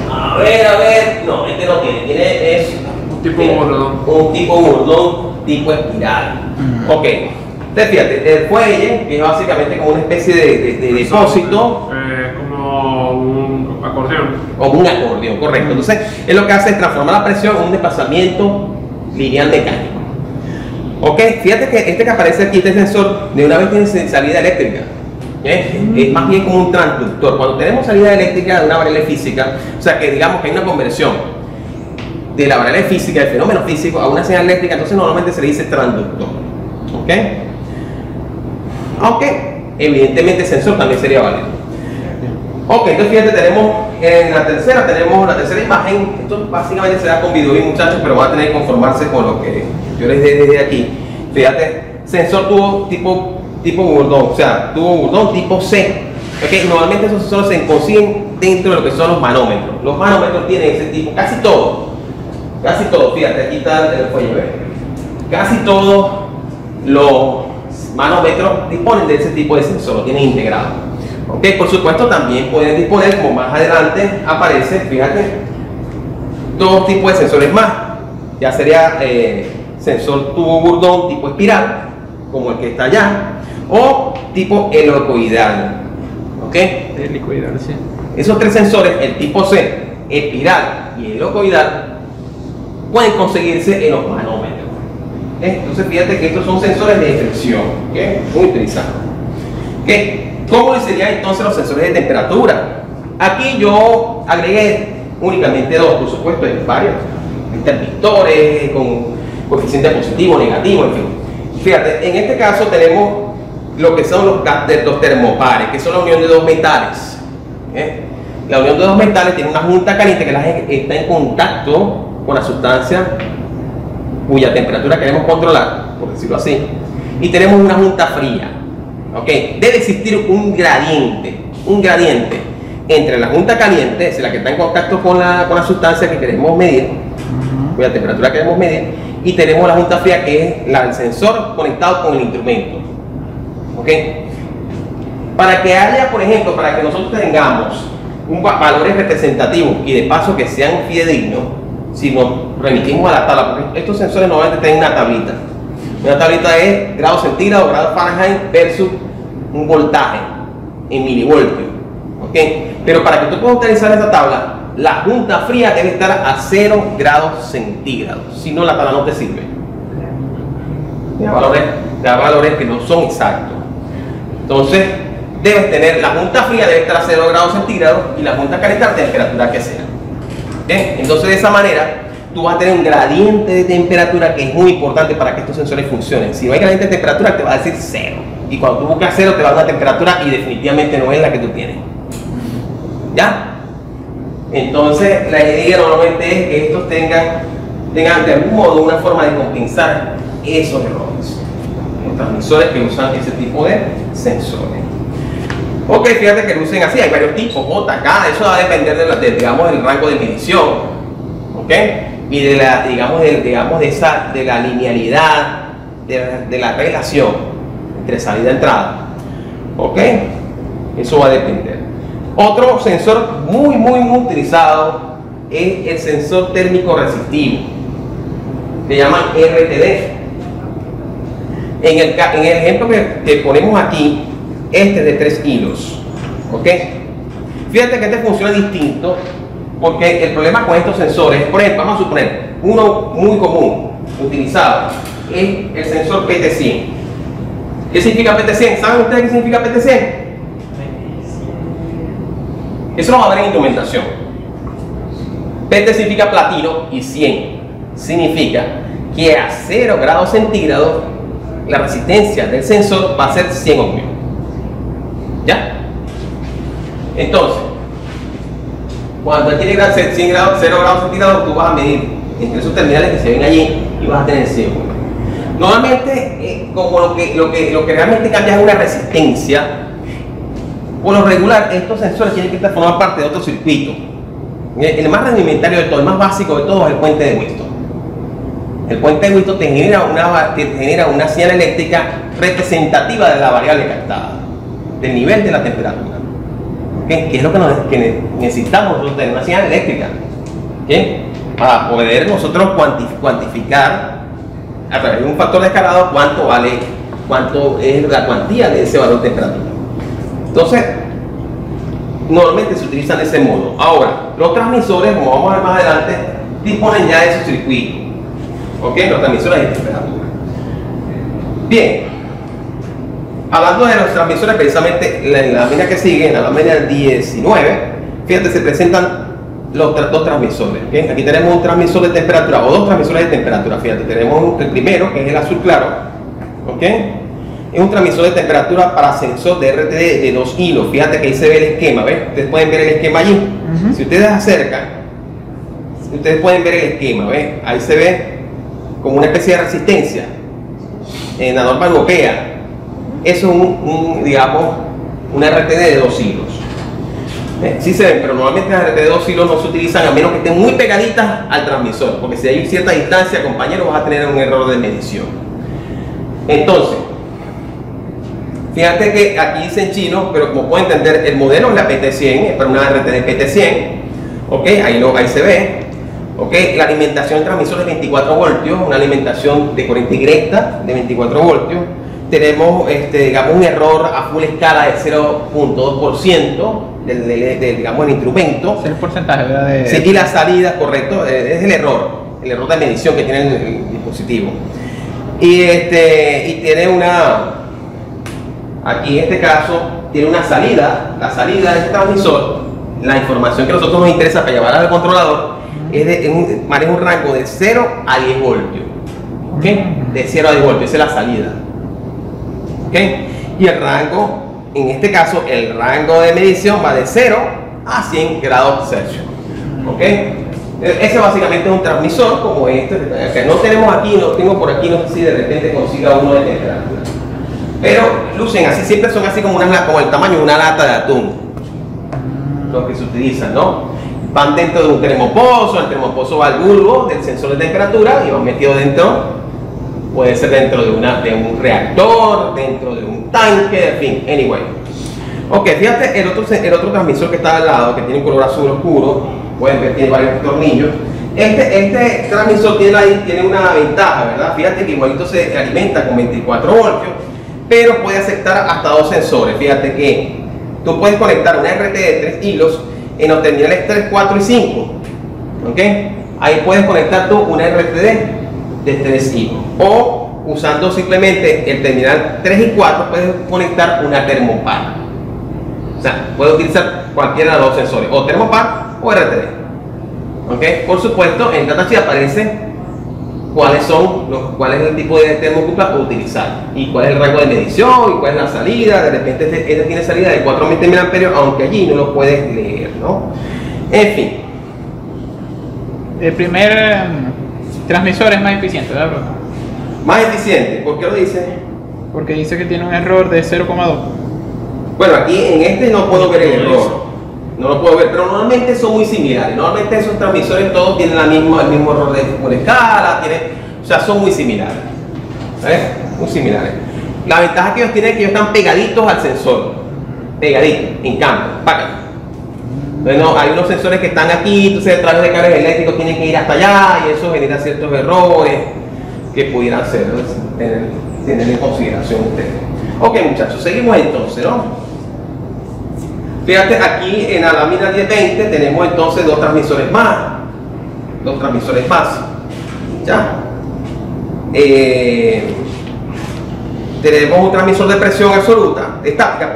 A ver, no, este no tiene es un tipo burdón. Un tipo burdón, tipo espiral. Ok, entonces fíjate, el fuelle, que es básicamente como una especie de depósito. Como un acordeón. Como un acordeón, correcto. Entonces, es lo que hace es transformar la presión en un desplazamiento lineal mecánico. Ok, fíjate que este que aparece aquí, este sensor, de una vez tiene salida eléctrica. Es más bien como un transductor. Cuando tenemos salida eléctrica de una variable física, o sea que digamos que hay una conversión de la variable física, del fenómeno físico, a una señal eléctrica, entonces normalmente se le dice transductor. Ok, aunque evidentemente el sensor también sería válido. Ok, entonces fíjate, tenemos en la tercera imagen. Esto básicamente se da con video, muchachos, pero van a tener que conformarse con lo que yo les dé desde aquí. Fíjate, sensor tubo tipo burdón, o sea, tubo burdón tipo C. Okay, normalmente esos sensores se consiguen dentro de lo que son los manómetros. Los manómetros tienen ese tipo, casi todo, fíjate, aquí está el fuelle, ¿ves? Casi todos los manómetros disponen de ese tipo de sensor, lo tienen integrado. Ok, por supuesto también pueden disponer, como más adelante aparece, fíjate, dos tipos de sensores más. Ya sería sensor tubo burdón tipo espiral, como el que está allá, o tipo helicoidal. ¿Ok? Helicoidal, sí. Esos tres sensores, el tipo C, espiral y helicoidal, pueden conseguirse en los manómetros. Entonces fíjate que estos son sensores de fricción, muy utilizados. ¿Cómo serían entonces los sensores de temperatura? Aquí yo agregué únicamente dos, por supuesto, hay varios interruptores con coeficiente positivo, negativo, en fin. Fíjate, en este caso tenemos lo que son los termopares, que son la unión de dos metales. La unión de dos metales tiene una junta caliente que está en contacto con la sustancia cuya temperatura queremos controlar, por decirlo así, y tenemos una junta fría. Debe existir un gradiente entre la junta caliente, es la que está en contacto con la sustancia que queremos medir, cuya temperatura queremos medir, y tenemos la junta fría, que es el sensor conectado con el instrumento. Para que haya, por ejemplo, para que nosotros tengamos valores representativos y de paso que sean fidedignos, si nos remitimos a la tabla, porque estos sensores normalmente tienen una tablita. Una tablita es grados centígrados, grados Fahrenheit versus un voltaje en milivoltios. Pero para que tú puedas utilizar esta tabla, la junta fría debe estar a 0 grados centígrados, si no la tabla no te sirve. Da valores que no son exactos. Entonces, debes tener, la junta fría debe estar a 0 grados centígrados y la junta caliente a la temperatura que sea. Entonces, de esa manera, tú vas a tener un gradiente de temperatura que es muy importante para que estos sensores funcionen. Si no hay gradiente de temperatura, te va a decir 0. Y cuando tú buscas 0, te va a dar una temperatura y definitivamente no es la que tú tienes. ¿Ya? Entonces, la idea normalmente es que estos tengan de algún modo una forma de compensar esos errores. Los transmisores que usan ese tipo de sensores. Fíjate que lucen así, hay varios tipos, J, K, eso va a depender digamos, del rango de medición, y de la, de la linealidad, de la relación entre salida y entrada, eso va a depender. Otro sensor muy utilizado es el sensor térmico resistivo, le llaman RTD. En el ejemplo que ponemos aquí, este es de 3 hilos. Fíjate que este funciona distinto, porque el problema con estos sensores, por ejemplo, vamos a suponer uno muy común utilizado es el sensor PT100. ¿Qué significa PT100? ¿Saben ustedes qué significa PT100? Eso lo va a ver en instrumentación. PT significa platino y 100 significa que a 0 grados centígrados la resistencia del sensor va a ser 100 ohmios. ¿Ya? Entonces, cuando tiene 0 grados centígrados, tú vas a medir entre esos terminales que se ven allí y vas a tener 100 ohmios. Normalmente, como lo que realmente cambia es una resistencia, por lo regular, estos sensores tienen que formar parte de otro circuito. El más rudimentario de todo, el más básico de todo es el puente de Wheaton. El puente de Wheaton te genera una señal eléctrica representativa de la variable captada, del nivel de la temperatura. Que es lo que necesitamos nosotros, tener una señal eléctrica, para poder nosotros cuantificar a través de un factor de escalado cuánto es la cuantía de ese valor de temperatura. Entonces, normalmente se utilizan de ese modo. Ahora, los transmisores, como vamos a ver más adelante, disponen ya de su circuito. Los transmisores de temperatura. Bien, hablando de los transmisores, precisamente en la lámina que sigue, en la lámina 19, fíjate, se presentan los dos transmisores. Aquí tenemos un transmisor de temperatura o dos transmisores de temperatura. Fíjate, tenemos el primero, que es el azul claro. Es un transmisor de temperatura para sensor de RTD de 2 hilos. Fíjate que ahí se ve el esquema, ¿ves? Ustedes pueden ver el esquema allí. Si ustedes acercan, ustedes pueden ver el esquema, ¿ves? Ahí se ve como una especie de resistencia en la norma europea. Eso es digamos, una RTD de 2 hilos. Sí se ven, pero normalmente las RTD de 2 hilos no se utilizan a menos que estén muy pegaditas al transmisor, porque si hay cierta distancia, compañeros, vas a tener un error de medición. Entonces, fíjate que aquí dice en chino, pero como pueden entender, el modelo es la PT100, es para una RTD PT100. Ahí se ve. La alimentación del transmisor es 24 voltios, una alimentación de corriente directa de 24 voltios. Tenemos digamos, un error a full escala de 0.2% del instrumento. Es el porcentaje, ¿verdad? Sí, y la salida, correcto, es el error de medición que tiene el dispositivo. Y tiene aquí en este caso, tiene una salida. La salida de este transmisor, la información que a nosotros nos interesa para llevar al controlador, maneja un rango de 0 a 10 voltios. de 0 a 10 voltios, esa es la salida. ¿Ok? Y el rango, en este caso, el rango de medición va de 0 a 100 grados Celsius. ¿Ok? Ese básicamente es un transmisor como este que no tenemos aquí, no tengo por aquí, no sé si de repente consiga uno de temperatura. Pero lucen así, siempre son así como el tamaño de una lata de atún, los que se utilizan, ¿no? Van dentro de un termopozo, el termopozo va al bulbo del sensor de temperatura y van metidos dentro, puede ser dentro de un reactor, dentro de un tanque, en fin, anyway. Ok, fíjate el otro transmisor que está al lado, que tiene un color azul oscuro, pueden ver, tiene varios tornillos. Este transmisor tiene una ventaja, ¿verdad? Fíjate que igualito se alimenta con 24 voltios, pero puede aceptar hasta 2 sensores. Fíjate que tú puedes conectar una RT de 3 hilos en los terminales 3, 4 y 5. ¿Ok? Ahí puedes conectar tú una RTD de 3 hilos. O usando simplemente el terminal 3 y 4 puedes conectar una termopar. O sea, puedes utilizar cualquiera de los dos sensores, o termopar o RTD. ¿Ok? Por supuesto, en datasheet aparece cuál es el tipo de termocupla a utilizar y cuál es el rango de medición y cuál es la salida. De repente este tiene salida de 4.000 mA, aunque allí no lo puedes leer, ¿no? En fin. El primer transmisor es más eficiente, ¿verdad, bro? Más eficiente, ¿por qué lo dice? Porque dice que tiene un error de 0,2. Bueno, aquí en este no puedo ver el error. No lo puedo ver, pero normalmente son muy similares. Normalmente esos transmisores todos tienen el mismo error de escala, o sea, son muy similares. ¿Sabes? Muy similares. La ventaja que ellos tienen es que ellos están pegaditos al sensor. Pegaditos, en campo, para acá. Entonces, no, hay unos sensores que están aquí, entonces a través de cables eléctricos tienen que ir hasta allá y eso genera ciertos errores que pudieran ser, tener en consideración ustedes. Ok, muchachos, seguimos entonces, ¿no? Fíjate, aquí en la lámina 1020 tenemos entonces dos transmisores más. ¿Ya? Tenemos un transmisor de presión estática,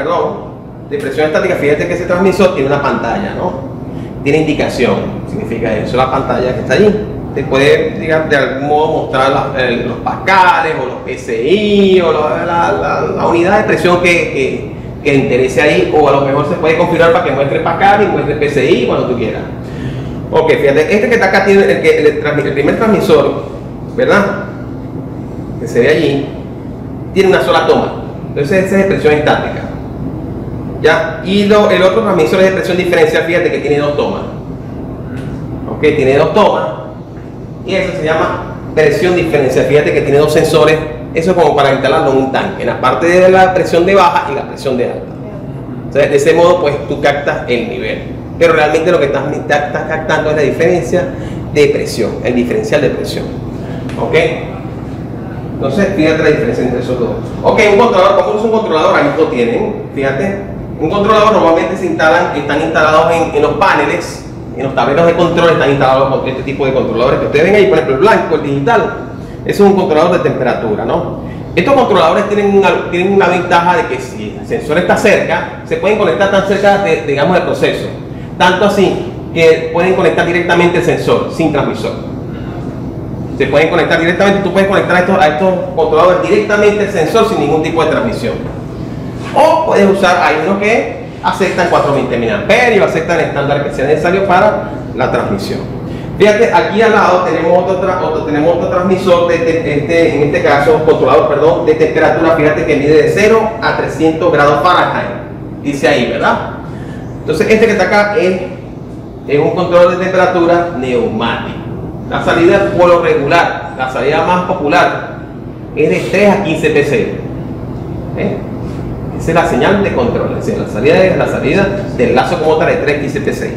de presión estática. Fíjate que ese transmisor tiene una pantalla, ¿no? Tiene indicación, significa eso, la pantalla que está allí. Te puede, digamos, de algún modo mostrar los pascales o los PSI o la unidad de presión que interese ahí, o a lo mejor se puede configurar para que muestre pascal y muestre PSI cuando tú quieras. Ok, fíjate, este que está acá tiene el primer transmisor, ¿verdad? Que se ve allí, tiene una sola toma. Entonces esa es de presión estática. ¿Ya? Y el otro transmisor es de presión diferencial, fíjate que tiene 2 tomas. Ok, tiene 2 tomas. Y eso se llama presión diferencial. Fíjate que tiene 2 sensores. Eso es como para instalarlo en un tanque, en la parte de la presión de baja y la presión de alta. Entonces, de ese modo, pues tú captas el nivel. Pero realmente lo que estás captando es la diferencia de presión, el diferencial de presión. ¿Ok? Entonces, fíjate la diferencia entre esos dos. Ok, un controlador, ¿cómo es un controlador? Ahí lo tienen, fíjate. Un controlador normalmente están instalados en los paneles, en los tableros de control están instalados con este tipo de controladores que ustedes ven ahí, por ejemplo, el blanco, el digital. Eso es un controlador de temperatura, ¿no? Estos controladores tienen una ventaja de que si el sensor está cerca, se pueden conectar tan cerca digamos, del proceso. Tanto así que pueden conectar directamente el sensor sin transmisor. Se pueden conectar directamente, tú puedes conectar a estos controladores directamente el sensor sin ningún tipo de transmisión. O puedes usar, hay unos que aceptan 4.000 mA, aceptan el estándar que sea necesario para la transmisión. Fíjate, aquí al lado tenemos otro transmisor, en este caso, controlador, de temperatura. Fíjate que mide de 0 a 300 grados Fahrenheit. Dice ahí, ¿verdad? Entonces, este que está acá es un control de temperatura neumático. La salida por lo regular, la salida más popular, es de 3 a 15 PSI. Esa es la señal de control, es decir, la salida del lazo como tal de 3 a 15 PSI.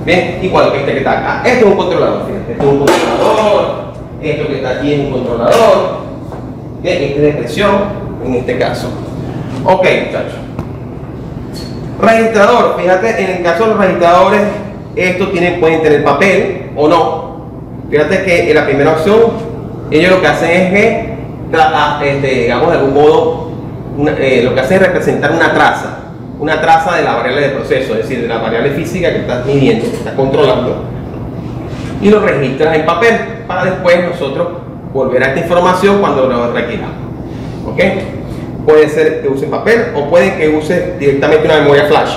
Bien, igual que este que está acá. Este es un controlador, fíjate. Este es un controlador. Esto que está aquí es un controlador. Bien, este es de presión, en este caso. Ok, muchachos. Registrador, fíjate, en el caso de los registradores, estos pueden tener papel o no. Fíjate que en la primera opción, ellos lo que hacen es que, digamos, de algún modo, lo que hacen es representar una traza de la variable de proceso, es decir, de la variable física que estás midiendo, que estás controlando, y lo registras en papel para después nosotros volver a esta información cuando lo requiramos. ¿Ok? Puede ser que use papel o puede que use directamente una memoria flash,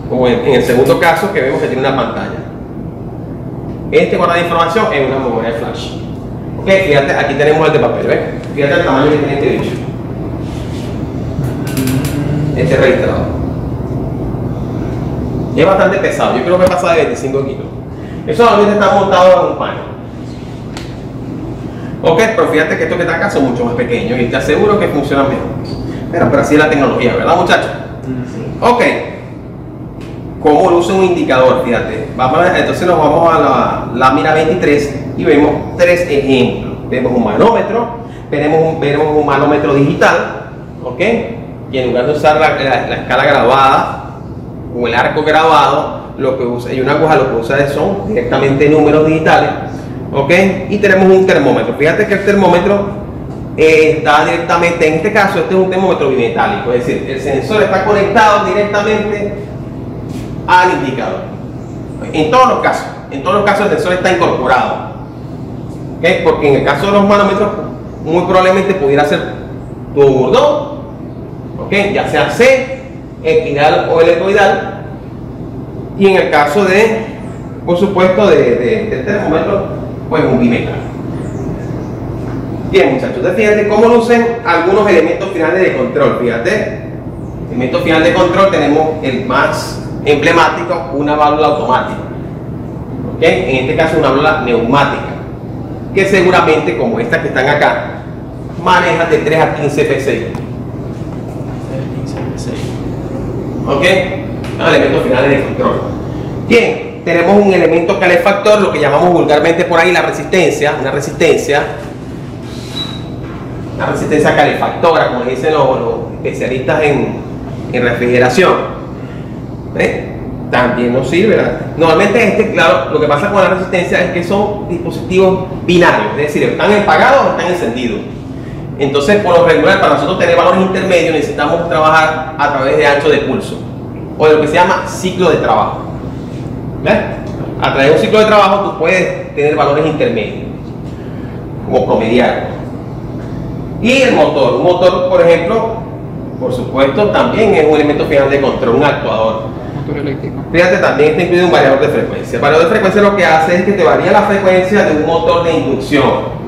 como en el segundo caso que vemos que tiene una pantalla. Este guarda de información en una memoria flash. Ok, fíjate, aquí tenemos el de papel, ¿ves? Fíjate el tamaño que tiene este bicho. Este registrado. Es bastante pesado, yo creo que pasa de 25 kilos. Eso normalmente está montado en un panel. Ok, pero fíjate que estos que están acá son mucho más pequeños y te aseguro que funcionan mejor. Pero así es la tecnología, ¿verdad, muchachos? Ok. ¿Cómo lo usa un indicador? Fíjate. Entonces nos vamos a la lámina 23 y vemos tres ejemplos. Vemos un manómetro, vemos un manómetro digital, ¿ok? Y en lugar de usar la escala grabada o el arco grabado, lo que usa, y una aguja lo que usa son directamente números digitales, ¿ok? Y tenemos un termómetro. Fíjate que el termómetro está directamente, en este caso este es un termómetro bimetálico, es decir, el sensor está conectado directamente al indicador. En todos los casos el sensor está incorporado, ¿okay? Porque en el caso de los manómetros muy probablemente pudiera ser tubo burdón, ¿okay? Ya sea C, espiral o helicoidal, y en el caso de, por supuesto, del termómetro, pues un bimetal. Bien, muchachos, fíjate cómo lucen algunos elementos finales de control. Fíjate, elemento final de control tenemos el más emblemático, una válvula automática, ¿okay? En este caso una válvula neumática, que seguramente, como estas que están acá, maneja de 3 a 15 PSI. ¿Ok? Elementos finales de control. Bien, tenemos un elemento calefactor, lo que llamamos vulgarmente por ahí la resistencia, una resistencia calefactora, como dicen los especialistas en refrigeración. También nos sirve, ¿verdad? Normalmente claro, lo que pasa con la resistencia es que son dispositivos binarios, es decir, están apagados o están encendidos. Entonces, por lo regular, para nosotros tener valores intermedios necesitamos trabajar a través de ancho de pulso o de lo que se llama ciclo de trabajo. ¿Ves? A través de un ciclo de trabajo tú puedes tener valores intermedios como promediar. Y el motor, un motor, por ejemplo, por supuesto, también es un elemento final de control, un actuador. Motor eléctrico. Fíjate, también está incluido un variador de frecuencia. El variador de frecuencia lo que hace es que te varía la frecuencia de un motor de inducción.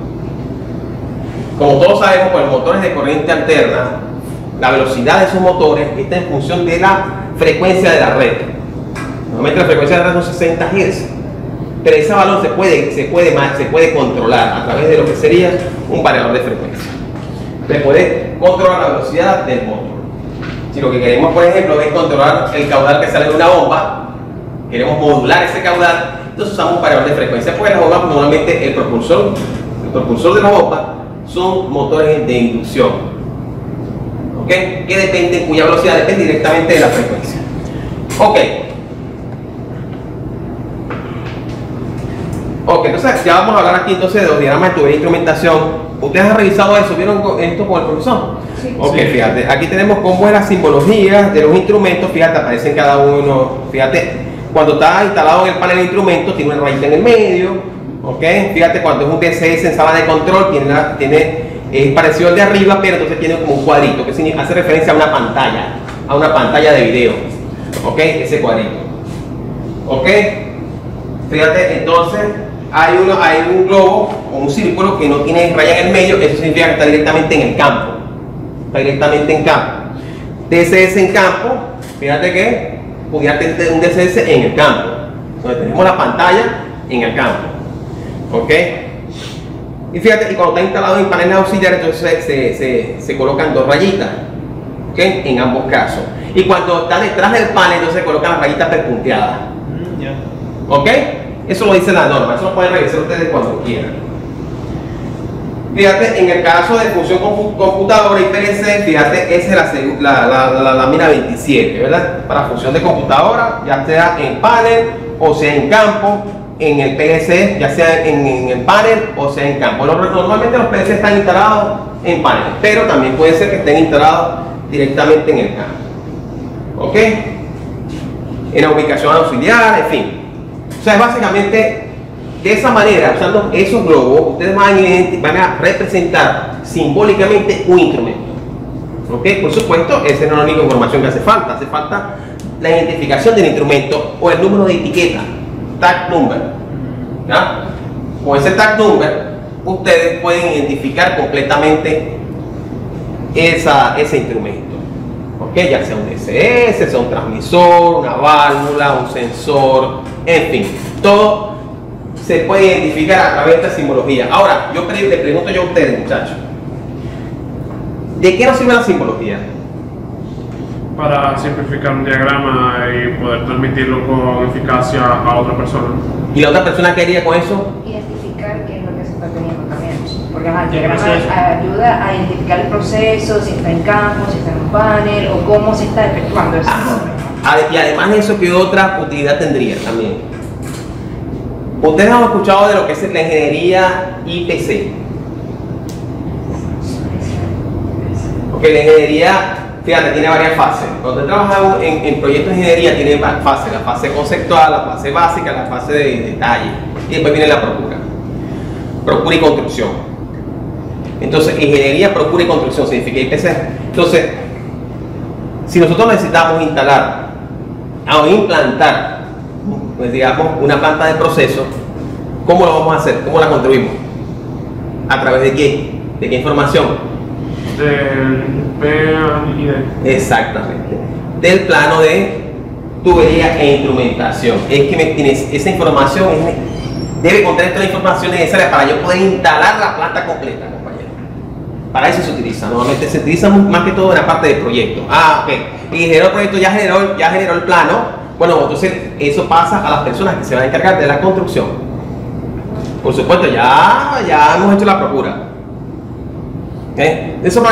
Como todos sabemos, con los motores de corriente alterna, la velocidad de esos motores está en función de la frecuencia de la red. Normalmente la frecuencia de la red son 60 Hz, pero ese valor se puede controlar a través de lo que sería un variador de frecuencia. Se puede controlar la velocidad del motor. Si lo que queremos, por ejemplo, es controlar el caudal que sale de una bomba, queremos modular ese caudal, entonces usamos un variador de frecuencia. Pues la bomba, normalmente el propulsor de la bomba son motores de inducción, ¿ok? Que dependen, cuya velocidad depende directamente de la frecuencia. Ok, entonces ya vamos a hablar aquí entonces de los diagramas de tubería e instrumentación. ¿Ustedes han revisado eso? ¿Vieron esto con el profesor? Sí. Ok, Sí. fíjate, aquí tenemos cómo es la simbología de los instrumentos. Fíjate, aparecen cada uno. Fíjate, cuando está instalado en el panel de instrumentos tiene una rayita en el medio. Ok, fíjate, cuando es un DCS en sala de control es parecido al de arriba, pero entonces tiene como un cuadrito que hace referencia a una pantalla de video. Ok, ese cuadrito. Ok, fíjate, entonces hay un globo o un círculo que no tiene raya en el medio. Eso significa que está directamente en el campo. Está directamente en campo. DCS en campo, fíjate que pudiera tener un DCS en el campo, donde tenemos la pantalla en el campo. ¿Ok? Y fíjate, y cuando está instalado en paneles auxiliares, entonces se colocan dos rayitas, ¿ok? En ambos casos. Y cuando está detrás del panel, entonces se colocan las rayitas perpunteadas. ¿Ok? Eso lo dice la norma, eso lo pueden revisar ustedes cuando quieran. Fíjate, en el caso de función computadora y PLC, fíjate, esa es la lámina 27, ¿verdad? Para función de computadora, ya sea en panel o sea en campo. En el PLC, ya sea en el panel o sea en campo. Normalmente los PLC están instalados en panel, pero también puede ser que estén instalados directamente en el campo. ¿Ok? En la ubicación auxiliar, en fin. O sea, es básicamente de esa manera, usando esos globos, ustedes van a representar simbólicamente un instrumento. ¿Ok? Por supuesto, esa no es la única información que hace falta la identificación del instrumento o el número de etiqueta, tag number. ¿Ya? Con ese tag number, ustedes pueden identificar completamente ese instrumento. ¿Ok? Ya sea un DCS, sea un transmisor, una válvula, un sensor, en fin, todo se puede identificar a través de esta simbología. Ahora, le pregunto yo a ustedes, muchachos, ¿de qué nos sirve la simbología? Para simplificar un diagrama y poder transmitirlo con eficacia a otra persona. ¿Y la otra persona qué haría con eso? Identificar qué es lo que se está teniendo también. Porque el ¿Qué diagrama proceso? ayuda a identificar el proceso, si está en campo, si está en un panel o cómo se está efectuando ese proceso. Y además de eso, ¿qué otra utilidad tendría también? Ustedes han escuchado de lo que es la ingeniería IPC. Porque la ingeniería, fíjate, tiene varias fases. Cuando usted trabaja en proyectos de ingeniería, tiene fases: la fase conceptual, la fase básica, la fase de detalle, y después viene la procura y construcción. Entonces, ingeniería, procura y construcción significa IPC. Entonces, si nosotros necesitamos instalar o implantar, pues digamos, una planta de proceso, ¿cómo lo vamos a hacer? ¿Cómo la construimos? ¿A través de qué? ¿De qué información? Del PID. Exactamente. Del plano de tubería e instrumentación. Es que esa información debe contener toda la información necesaria para yo poder instalar la planta completa, compañero. Para eso se utiliza. Normalmente se utiliza más que todo en la parte de proyecto. Ok. Y generó el proyecto, ya generó el plano. Bueno, entonces eso pasa a las personas que se van a encargar de la construcción. Por supuesto, ya hemos hecho la procura. ¿Okay? Esos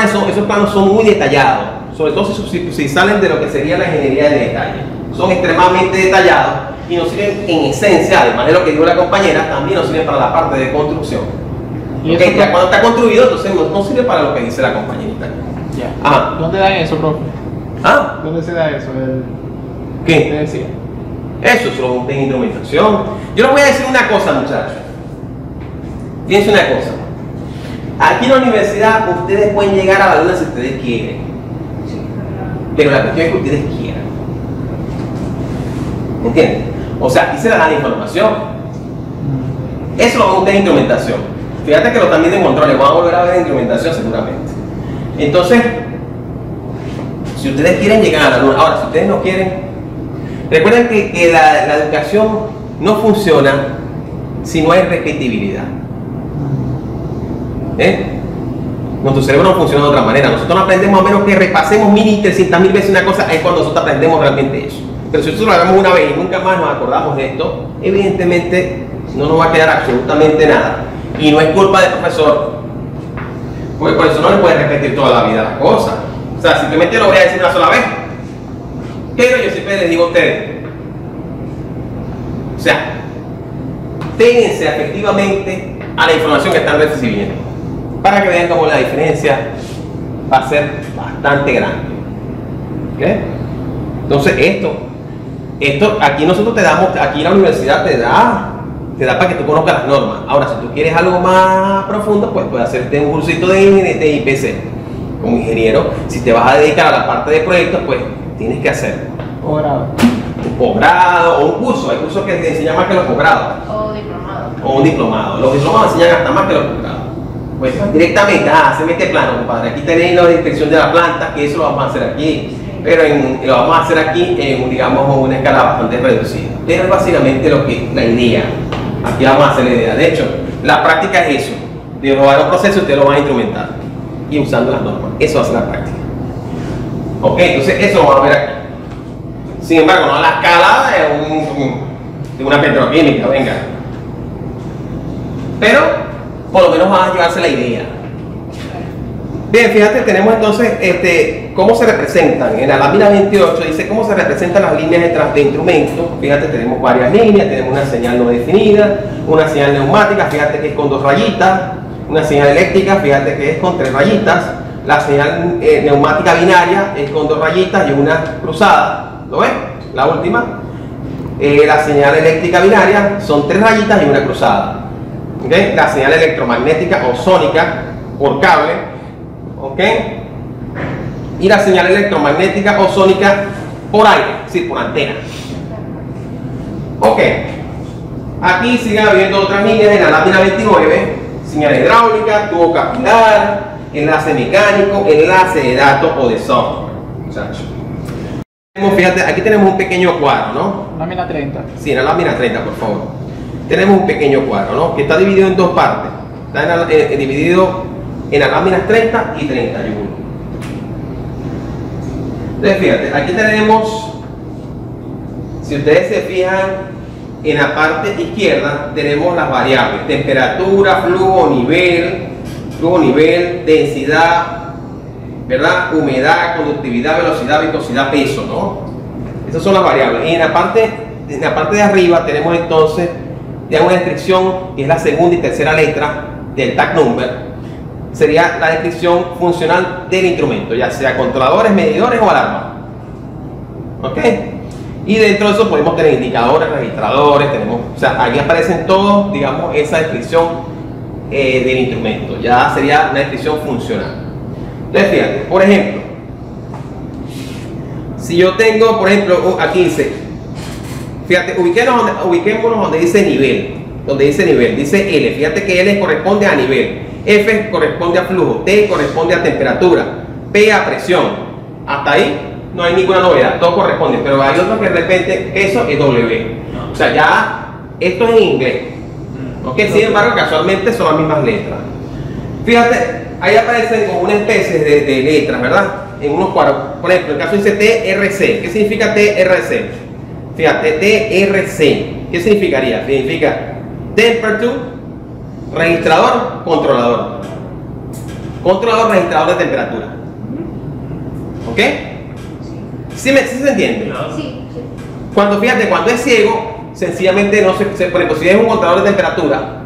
planos son muy detallados, sobre todo si salen de lo que sería la ingeniería de detalle. Son extremadamente detallados y nos sirven en esencia, además de lo que dijo la compañera, también nos sirven para la parte de construcción. ¿Y ¿Okay? eso Ya cuando está construido, entonces no sirve para lo que dice la compañerita. Ya. Ajá. ¿Dónde da eso, profe? ¿Ah? ¿Dónde se da eso? ¿Qué? ¿Qué decía? Eso es lo de instrumentación. Yo les voy a decir una cosa, muchachos. Fíjense una cosa. Aquí en la universidad ustedes pueden llegar a la luna si ustedes quieren. Pero la cuestión es que ustedes quieran. ¿Entienden? O sea, aquí se les da la información. Eso lo van a ustedes en instrumentación. Fíjate que lo están viendo en controles, van a volver a ver en instrumentación seguramente. Entonces, si ustedes quieren llegar a la luna, ahora si ustedes no quieren, recuerden que la educación no funciona si no hay repetibilidad. Nuestro cerebro no funciona de otra manera. Nosotros no aprendemos a menos que repasemos 1000 y 300.000 veces una cosa, es cuando nosotros aprendemos realmente eso. Pero si nosotros lo hagamos una vez y nunca más nos acordamos de esto, evidentemente no nos va a quedar absolutamente nada. Y no es culpa del profesor, porque por eso no le puede repetir toda la vida las cosas. O sea, simplemente lo voy a decir una sola vez. Pero yo siempre les digo a ustedes, o sea, péguense efectivamente a la información que están recibiendo, para que vean cómo la diferencia va a ser bastante grande. ¿Okay? Entonces esto aquí nosotros te damos, aquí la universidad te da para que tú conozcas las normas. Ahora, si tú quieres algo más profundo, pues puedes hacerte un cursito de IPC como ingeniero. Si te vas a dedicar a la parte de proyectos, pues tienes que hacer Posgrado. un posgrado o un curso. Hay cursos que te enseñan más que los posgrados. O diplomado. O un diplomado. Los diplomados enseñan hasta más que los posgrados. Pues directamente, se mete plano, compadre. Aquí tenéis la inspección de la planta, que eso lo vamos a hacer aquí. Pero lo vamos a hacer aquí en, digamos, una escala bastante reducida. Pero es básicamente la idea. Aquí vamos a hacer la idea. De hecho, la práctica es eso. De robar los procesos, ustedes lo van a instrumentar. Y usando las normas. Eso va a ser la práctica. Ok, entonces eso lo vamos a ver aquí. Sin embargo, no a la escala de una petroquímica, venga. Pero, por lo menos van a llevarse la idea. Bien, fíjate, tenemos entonces cómo se representan. En la lámina 28 dice cómo se representan las líneas de instrumentos. Fíjate, tenemos varias líneas, tenemos una señal no definida, una señal neumática, fíjate que es con 2 rayitas, una señal eléctrica, fíjate que es con 3 rayitas, la señal neumática binaria es con 2 rayitas y una cruzada, ¿lo ves? La última. La señal eléctrica binaria son 3 rayitas y una cruzada. ¿Okay? La señal electromagnética o sónica por cable. ¿Okay? Y la señal electromagnética o sónica por aire, es decir, por antena. Ok. Aquí siguen habiendo otras líneas en la lámina 29. Señal hidráulica, tubo capilar, enlace mecánico, enlace de datos o de software. Muchachos. Fíjate, aquí tenemos un pequeño cuadro, ¿no? Lámina 30. Sí, en la lámina 30, por favor. Tenemos un pequeño cuadro, ¿no? Que está dividido en 2 partes. Está dividido en las láminas 30 y 31. Entonces, fíjate, aquí tenemos, si ustedes se fijan, en la parte izquierda tenemos las variables: temperatura, flujo, nivel, densidad, ¿verdad? Humedad, conductividad, velocidad, viscosidad, peso, ¿no? Esas son las variables. Y en la parte de arriba tenemos entonces ya una descripción que es la segunda y tercera letra del tag number. Sería la descripción funcional del instrumento, ya sea controladores, medidores o alarma. ¿Ok? Y dentro de eso podemos tener indicadores, registradores, tenemos, o sea, aquí aparecen todos, digamos, esa descripción del instrumento. Ya sería una descripción funcional. Entonces, fíjate, por ejemplo, si yo tengo, por ejemplo, aquí dice, fíjate, ubiquémonos donde dice nivel, dice L, fíjate que L corresponde a nivel, F corresponde a flujo, T corresponde a temperatura, P a presión. Hasta ahí no hay ninguna novedad, todo corresponde, pero hay otros que de repente peso es W. O sea, ya esto es en inglés. ¿Ok? Sin embargo, casualmente son las mismas letras. Fíjate, ahí aparecen como una especie de letras, ¿verdad? En unos cuadros. Por ejemplo, el caso dice TRC. ¿Qué significa TRC? Fíjate, TRC. ¿Qué significaría? Significa Temperature, registrador, controlador. Controlador, registrador de temperatura. ¿Ok? ¿Sí se entiende? Sí. Cuando, fíjate, cuando es ciego, sencillamente no se por ejemplo, si es un controlador de temperatura,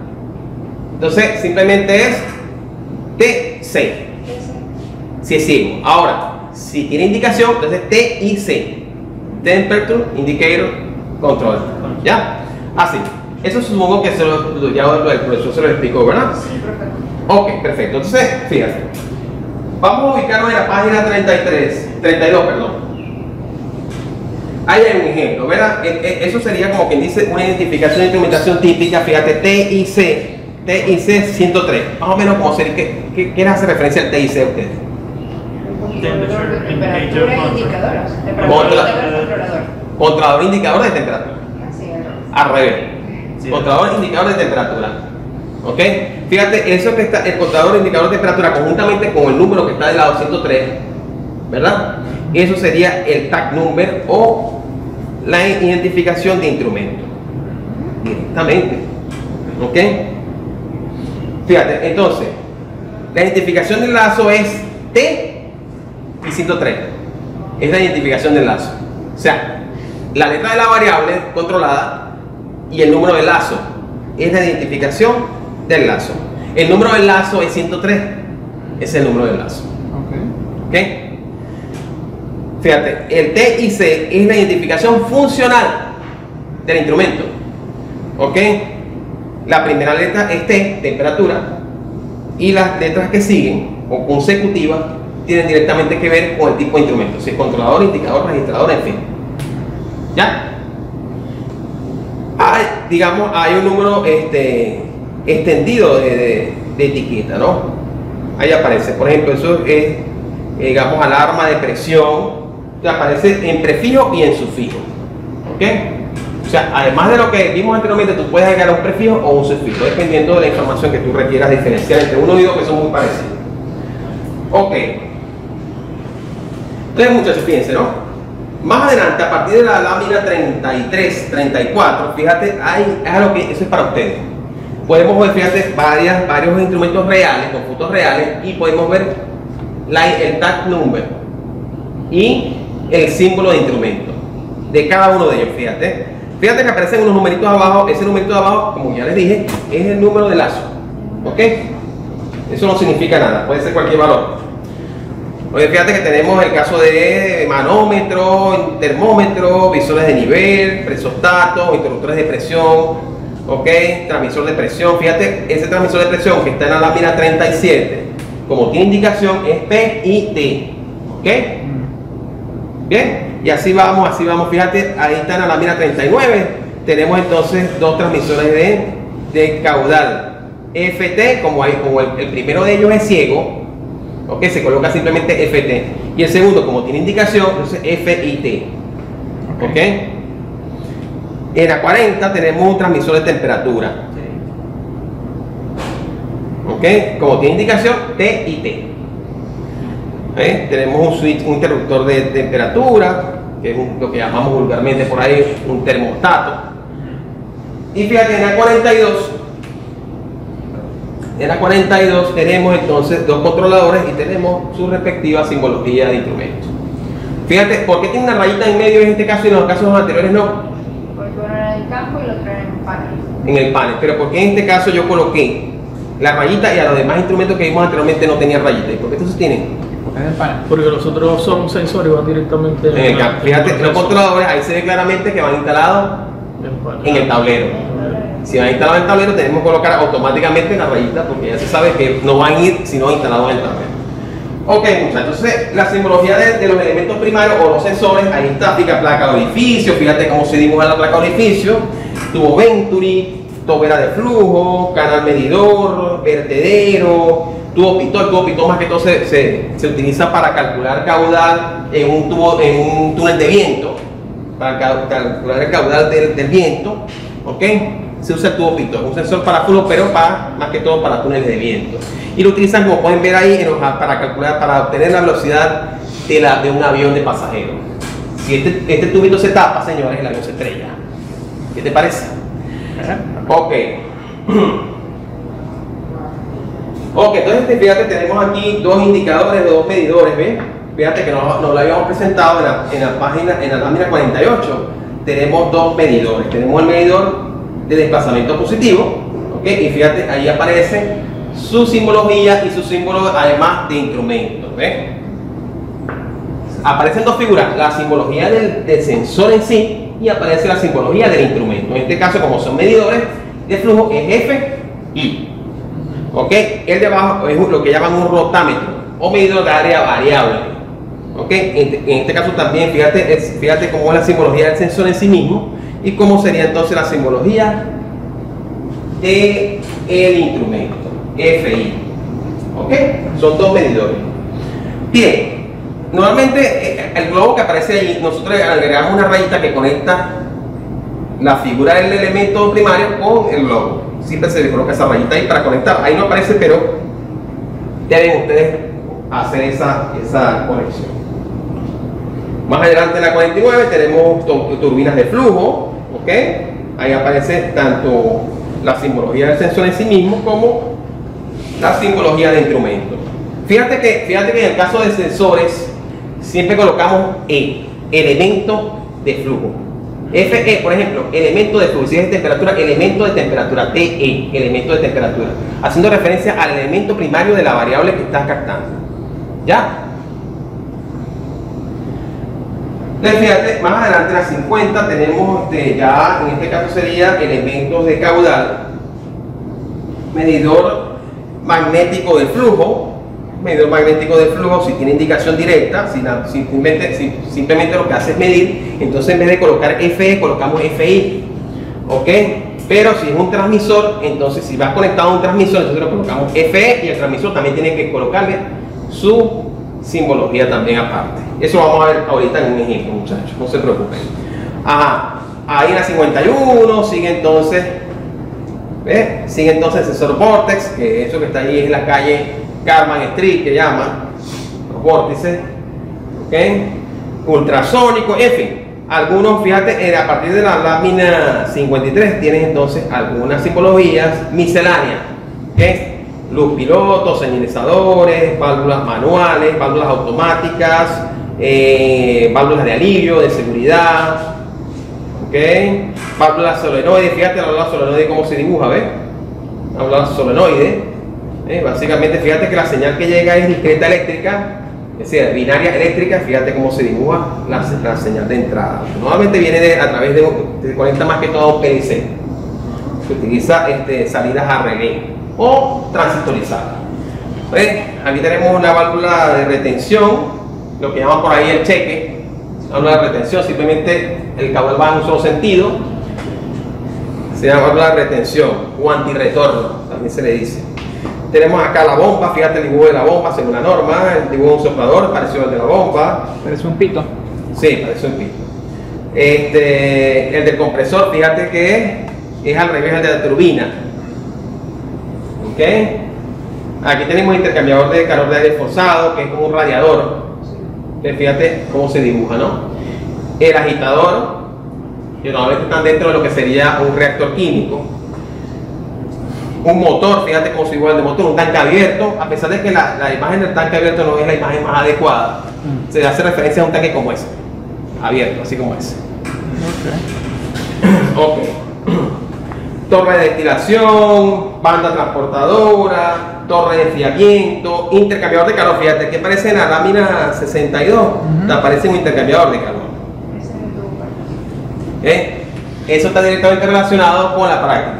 entonces simplemente es TC, si es ciego. Ahora, si tiene indicación, entonces TIC, Temperature Indicator Control. ¿Ya? Así. Eso supongo que ya el profesor se lo explicó, ¿verdad? Sí, perfecto. Ok, perfecto. Entonces, fíjate. Vamos a ubicarnos en la página 32, perdón. Ahí hay un ejemplo, ¿verdad? Eso sería como quien dice una identificación de instrumentación típica. Fíjate, TIC 103. Más o menos como sería, ¿qué les hace referencia al TIC a ustedes? Temperatura e indicadores. Controlador indicador de temperatura. Al revés. Sí. Controlador indicador de temperatura. ¿Ok? Fíjate, eso que está, el controlador indicador de temperatura conjuntamente con el número que está del lado 103, ¿verdad? Eso sería el tag number o la identificación de instrumento. Directamente. ¿Ok? Fíjate, entonces, la identificación del lazo es T y 103. Es la identificación del lazo. O sea, la letra de la variable controlada y el número del lazo es la identificación del lazo. El número del lazo es 103. Es el número del lazo. ¿Ok? Fíjate, el TIC es la identificación funcional del instrumento. ¿Ok? La primera letra es T, temperatura, y las letras que siguen o consecutivas tienen directamente que ver con el tipo de instrumento, si es controlador, indicador, registrador, en fin. ¿Ya? Hay un número extendido de etiqueta, ¿no? Ahí aparece, por ejemplo, eso es, digamos, alarma de presión, que aparece en prefijo y en sufijo. ¿Ok? O sea, además de lo que vimos anteriormente, tú puedes agregar un prefijo o un sufijo, dependiendo de la información que tú requieras diferenciar entre uno y dos que son muy parecidos. Ok. Entonces, muchachos, fíjense, ¿no? Más adelante, a partir de la lámina 33, 34, fíjate, eso es para ustedes. Podemos ver, fíjate, varios instrumentos reales, con fotos reales, y podemos ver el tag number y el símbolo de instrumento de cada uno de ellos, fíjate. Fíjate que aparecen unos numeritos abajo. Ese numerito de abajo, como ya les dije, es el número de lazo. ¿Ok? Eso no significa nada, puede ser cualquier valor. Oye, fíjate que tenemos el caso de manómetro, termómetro, visores de nivel, presostato, interruptores de presión, ok, transmisor de presión. Fíjate, ese transmisor de presión que está en la lámina 37, como tiene indicación, es PIT, ok. Bien, y así vamos, fíjate, ahí está en la lámina 39, tenemos entonces dos transmisores de caudal, FT, como el primero de ellos es ciego, ok, se coloca simplemente FT, y el segundo, como tiene indicación, entonces FIT, ok. En la 40 tenemos un transmisor de temperatura, ok, como tiene indicación TIT. Tenemos un switch, un interruptor de temperatura, que es lo que llamamos vulgarmente por ahí un termostato. Y fíjate, en la 42 tenemos entonces dos controladores y tenemos su respectiva simbología de instrumentos. Fíjate, ¿por qué tiene una rayita en medio en este caso y en los casos anteriores no? Porque uno era en el campo y el otro era en el panel. En el panel, pero ¿por qué en este caso yo coloqué la rayita y a los demás instrumentos que vimos anteriormente no tenía rayita? ¿Y por qué estos tienen? Porque los otros son sensores y van directamente En el campo. Fíjate, los controladores ahí se ve claramente que van instalados en el tablero. Si van instalados en el tablero, tenemos que colocar automáticamente la rayita porque ya se sabe que no van a ir sino instalados en el tablero. Ok, muchachos, entonces la simbología de los elementos primarios o los sensores, ahí está, fíjate, placa de orificio, fíjate cómo se dibuja la placa de orificio, tubo Venturi, tobera de flujo, canal medidor, vertedero, tubo pitón. El tubo pitón más que todo se utiliza para calcular caudal en un túnel de viento, para calcular el caudal del viento, ok. Se usa el tubo pitón, un sensor para flujo, pero más que todo para túneles de viento. Y lo utilizan, como pueden ver ahí, para calcular, para obtener la velocidad de un avión de pasajeros. Si este tubito se tapa, señores, el avión se estrella. ¿Qué te parece? Ok. Ok, entonces fíjate, tenemos aquí dos indicadores, dos medidores, ¿ves? Fíjate que nos lo habíamos presentado en la página, en la lámina 48. Tenemos dos medidores. Tenemos el medidor de desplazamiento positivo, ¿ok? Y fíjate, ahí aparece su simbología y su símbolo además de instrumentos, ¿ves? Aparecen dos figuras, la simbología del sensor en sí y aparece la simbología del instrumento. En este caso, como son medidores de flujo, es FI, ¿ok? El de abajo es lo que llaman un rotámetro o medidor de área variable, ¿ok? En este caso también, fíjate cómo es la simbología del sensor en sí mismo y cómo sería entonces la simbología del instrumento, FI, ¿ok? Son dos medidores. Bien, normalmente el globo que aparece allí, nosotros agregamos una rayita que conecta la figura del elemento primario con el globo. Siempre se le coloca esa rayita ahí para conectar. Ahí no aparece, pero deben ustedes hacer esa conexión. Más adelante en la 49 tenemos turbinas de flujo, ¿ok? Ahí aparece tanto la simbología del sensor en sí mismo como la simbología del instrumento. Fíjate que en el caso de sensores siempre colocamos elemento de flujo. FE, por ejemplo, elemento de flujo, si es de temperatura, elemento de temperatura, TE, elemento de temperatura, haciendo referencia al elemento primario de la variable que estás captando. ¿Ya? Entonces fíjate, más adelante en la 50 tenemos ya, en este caso sería elementos de caudal, medidor magnético de flujo. Medidor magnético de flujo, si tiene indicación directa, simplemente lo que hace es medir, entonces en vez de colocar FE, colocamos FI, ¿ok? Pero si es un transmisor, entonces si vas conectado a un transmisor, entonces lo colocamos FE y el transmisor también tiene que colocarle su simbología también aparte. Eso vamos a ver ahorita en un ejemplo, muchachos, no se preocupen. Ajá, ahí en la 51 sigue entonces, ¿ves? Sigue entonces el sensor Vortex, que eso que está ahí es la calle Carman Street, que llaman los vórtices, ¿ok? Ultrasónico, en fin, algunos, fíjate, a partir de la lámina 53 tienes entonces algunas simbologías misceláneas, ¿ok? Luz piloto, señalizadores, válvulas manuales, válvulas automáticas, válvulas de alivio, de seguridad, ¿ok? Válvulas solenoides, fíjate la válvula solenoide cómo se dibuja, ¿ves? La válvula solenoide. Básicamente, fíjate que la señal que llega es discreta eléctrica, es decir, binaria eléctrica, fíjate cómo se dibuja la señal de entrada. Normalmente viene a través se conecta más que todo a un PLC. Se utiliza salidas a relé o transitorizadas. Aquí tenemos una válvula de retención, lo que llaman por ahí el cheque. Válvula de retención, simplemente el caudal va en un solo sentido. Se llama válvula de retención o antirretorno, también se le dice. Tenemos acá la bomba, fíjate el dibujo de la bomba según la norma, el dibujo de un soplador parecido al de la bomba. Parece un pito. Sí, parece un pito. El del compresor, fíjate que es al revés del de la turbina. ¿Ok? Aquí tenemos intercambiador de calor de aire forzado, que es como un radiador. Fíjate cómo se dibuja, ¿no? El agitador, que normalmente están dentro de lo que sería un reactor químico. Un motor, fíjate cómo se dibuja el de motor, un tanque abierto, a pesar de que la imagen del tanque abierto no es la imagen más adecuada, se hace referencia a un tanque como ese, abierto, así como ese. Ok. Torre de destilación, banda transportadora, torre de enfriamiento, intercambiador de calor. Fíjate que aparece en la lámina 62, te aparece un intercambiador de calor. Eso está directamente relacionado con la práctica.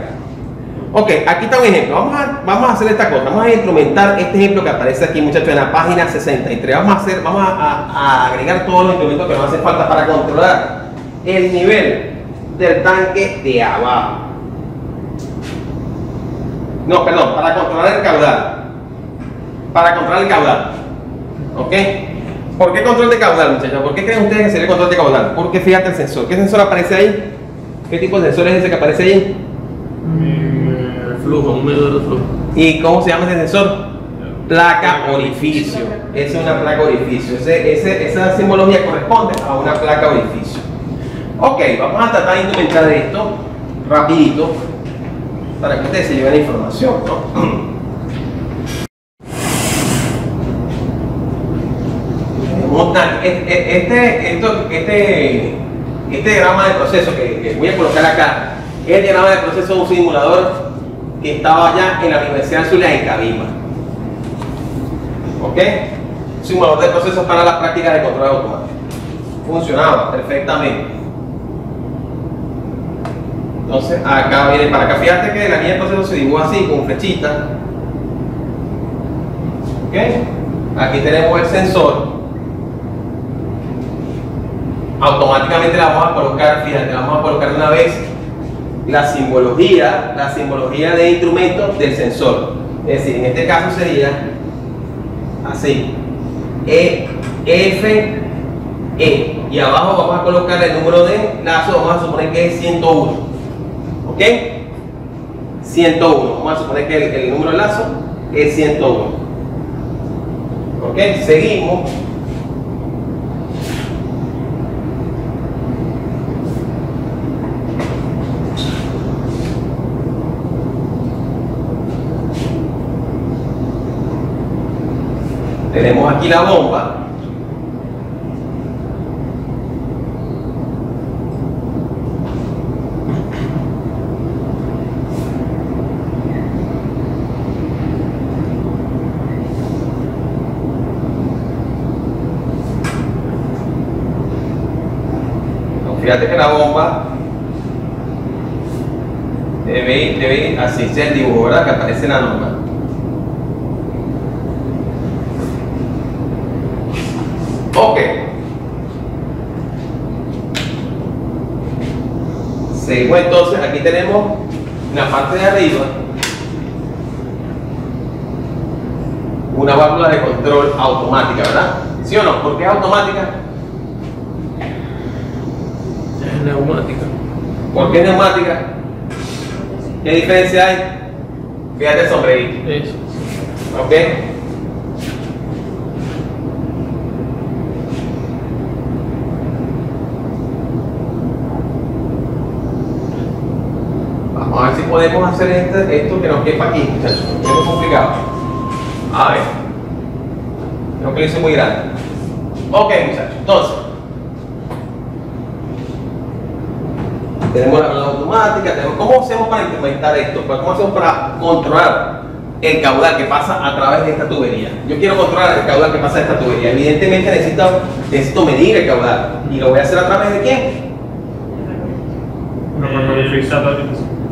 Ok, aquí está un ejemplo. Vamos a hacer esta cosa. Vamos a instrumentar este ejemplo que aparece aquí, muchachos, en la página 63. Vamos a agregar todos los instrumentos que nos hacen falta para controlar el nivel del tanque de abajo. No, perdón, para controlar el caudal. Para controlar el caudal. ¿Ok? ¿Por qué control de caudal, muchachos? ¿Por qué creen ustedes que sería el control de caudal? Porque fíjate el sensor. ¿Qué sensor aparece ahí? ¿Qué tipo de sensor es ese que aparece ahí? El flujo, un medidor de flujo. ¿Y cómo se llama ese sensor? Placa orificio. Esa es una placa orificio. Esa simbología corresponde a una placa orificio. Ok, vamos a tratar de instrumentar esto rapidito para que ustedes se lleven la información, ¿no? Este diagrama de proceso que voy a colocar acá es el diagrama de proceso de un simulador que estaba allá en la Universidad Zulia en Cabima. ¿Ok? Un simulador de procesos para las prácticas de control automático. Funcionaba perfectamente. Entonces, acá viene para acá. Fíjate que la línea de proceso se dibuja así, con flechita. ¿Ok? Aquí tenemos el sensor. Automáticamente la vamos a colocar, fíjate, vamos a colocar una vez la simbología de instrumentos del sensor. Es decir, en este caso sería así: E, F, E. Y abajo vamos a colocar el número de lazo, vamos a suponer que es 101. ¿Ok? 101. Vamos a suponer que el número de lazo es 101. ¿Ok? Seguimos. Tenemos aquí la bomba. Fíjate que la bomba debe así ser el dibujo, ¿verdad? Que aparece en la norma. Ok. Seguimos entonces, aquí tenemos en la parte de arriba una válvula de control automática, ¿verdad? ¿Sí o no? ¿Por qué es automática? Es neumática. ¿Por qué es neumática? ¿Qué diferencia hay? Fíjate el sombrerito. Eso. ¿Ok? Vamos a ver si podemos hacer esto que nos quepa aquí, muchachos. Es muy complicado. A ver. Creo que lo hice muy grande. Ok, muchachos. Entonces, tenemos la válvula automática. ¿Cómo hacemos para implementar esto? ¿Cómo hacemos para controlar el caudal que pasa a través de esta tubería. Yo quiero controlar el caudal que pasa de esta tubería. Evidentemente necesito medir el caudal. ¿Y lo voy a hacer a través de quién?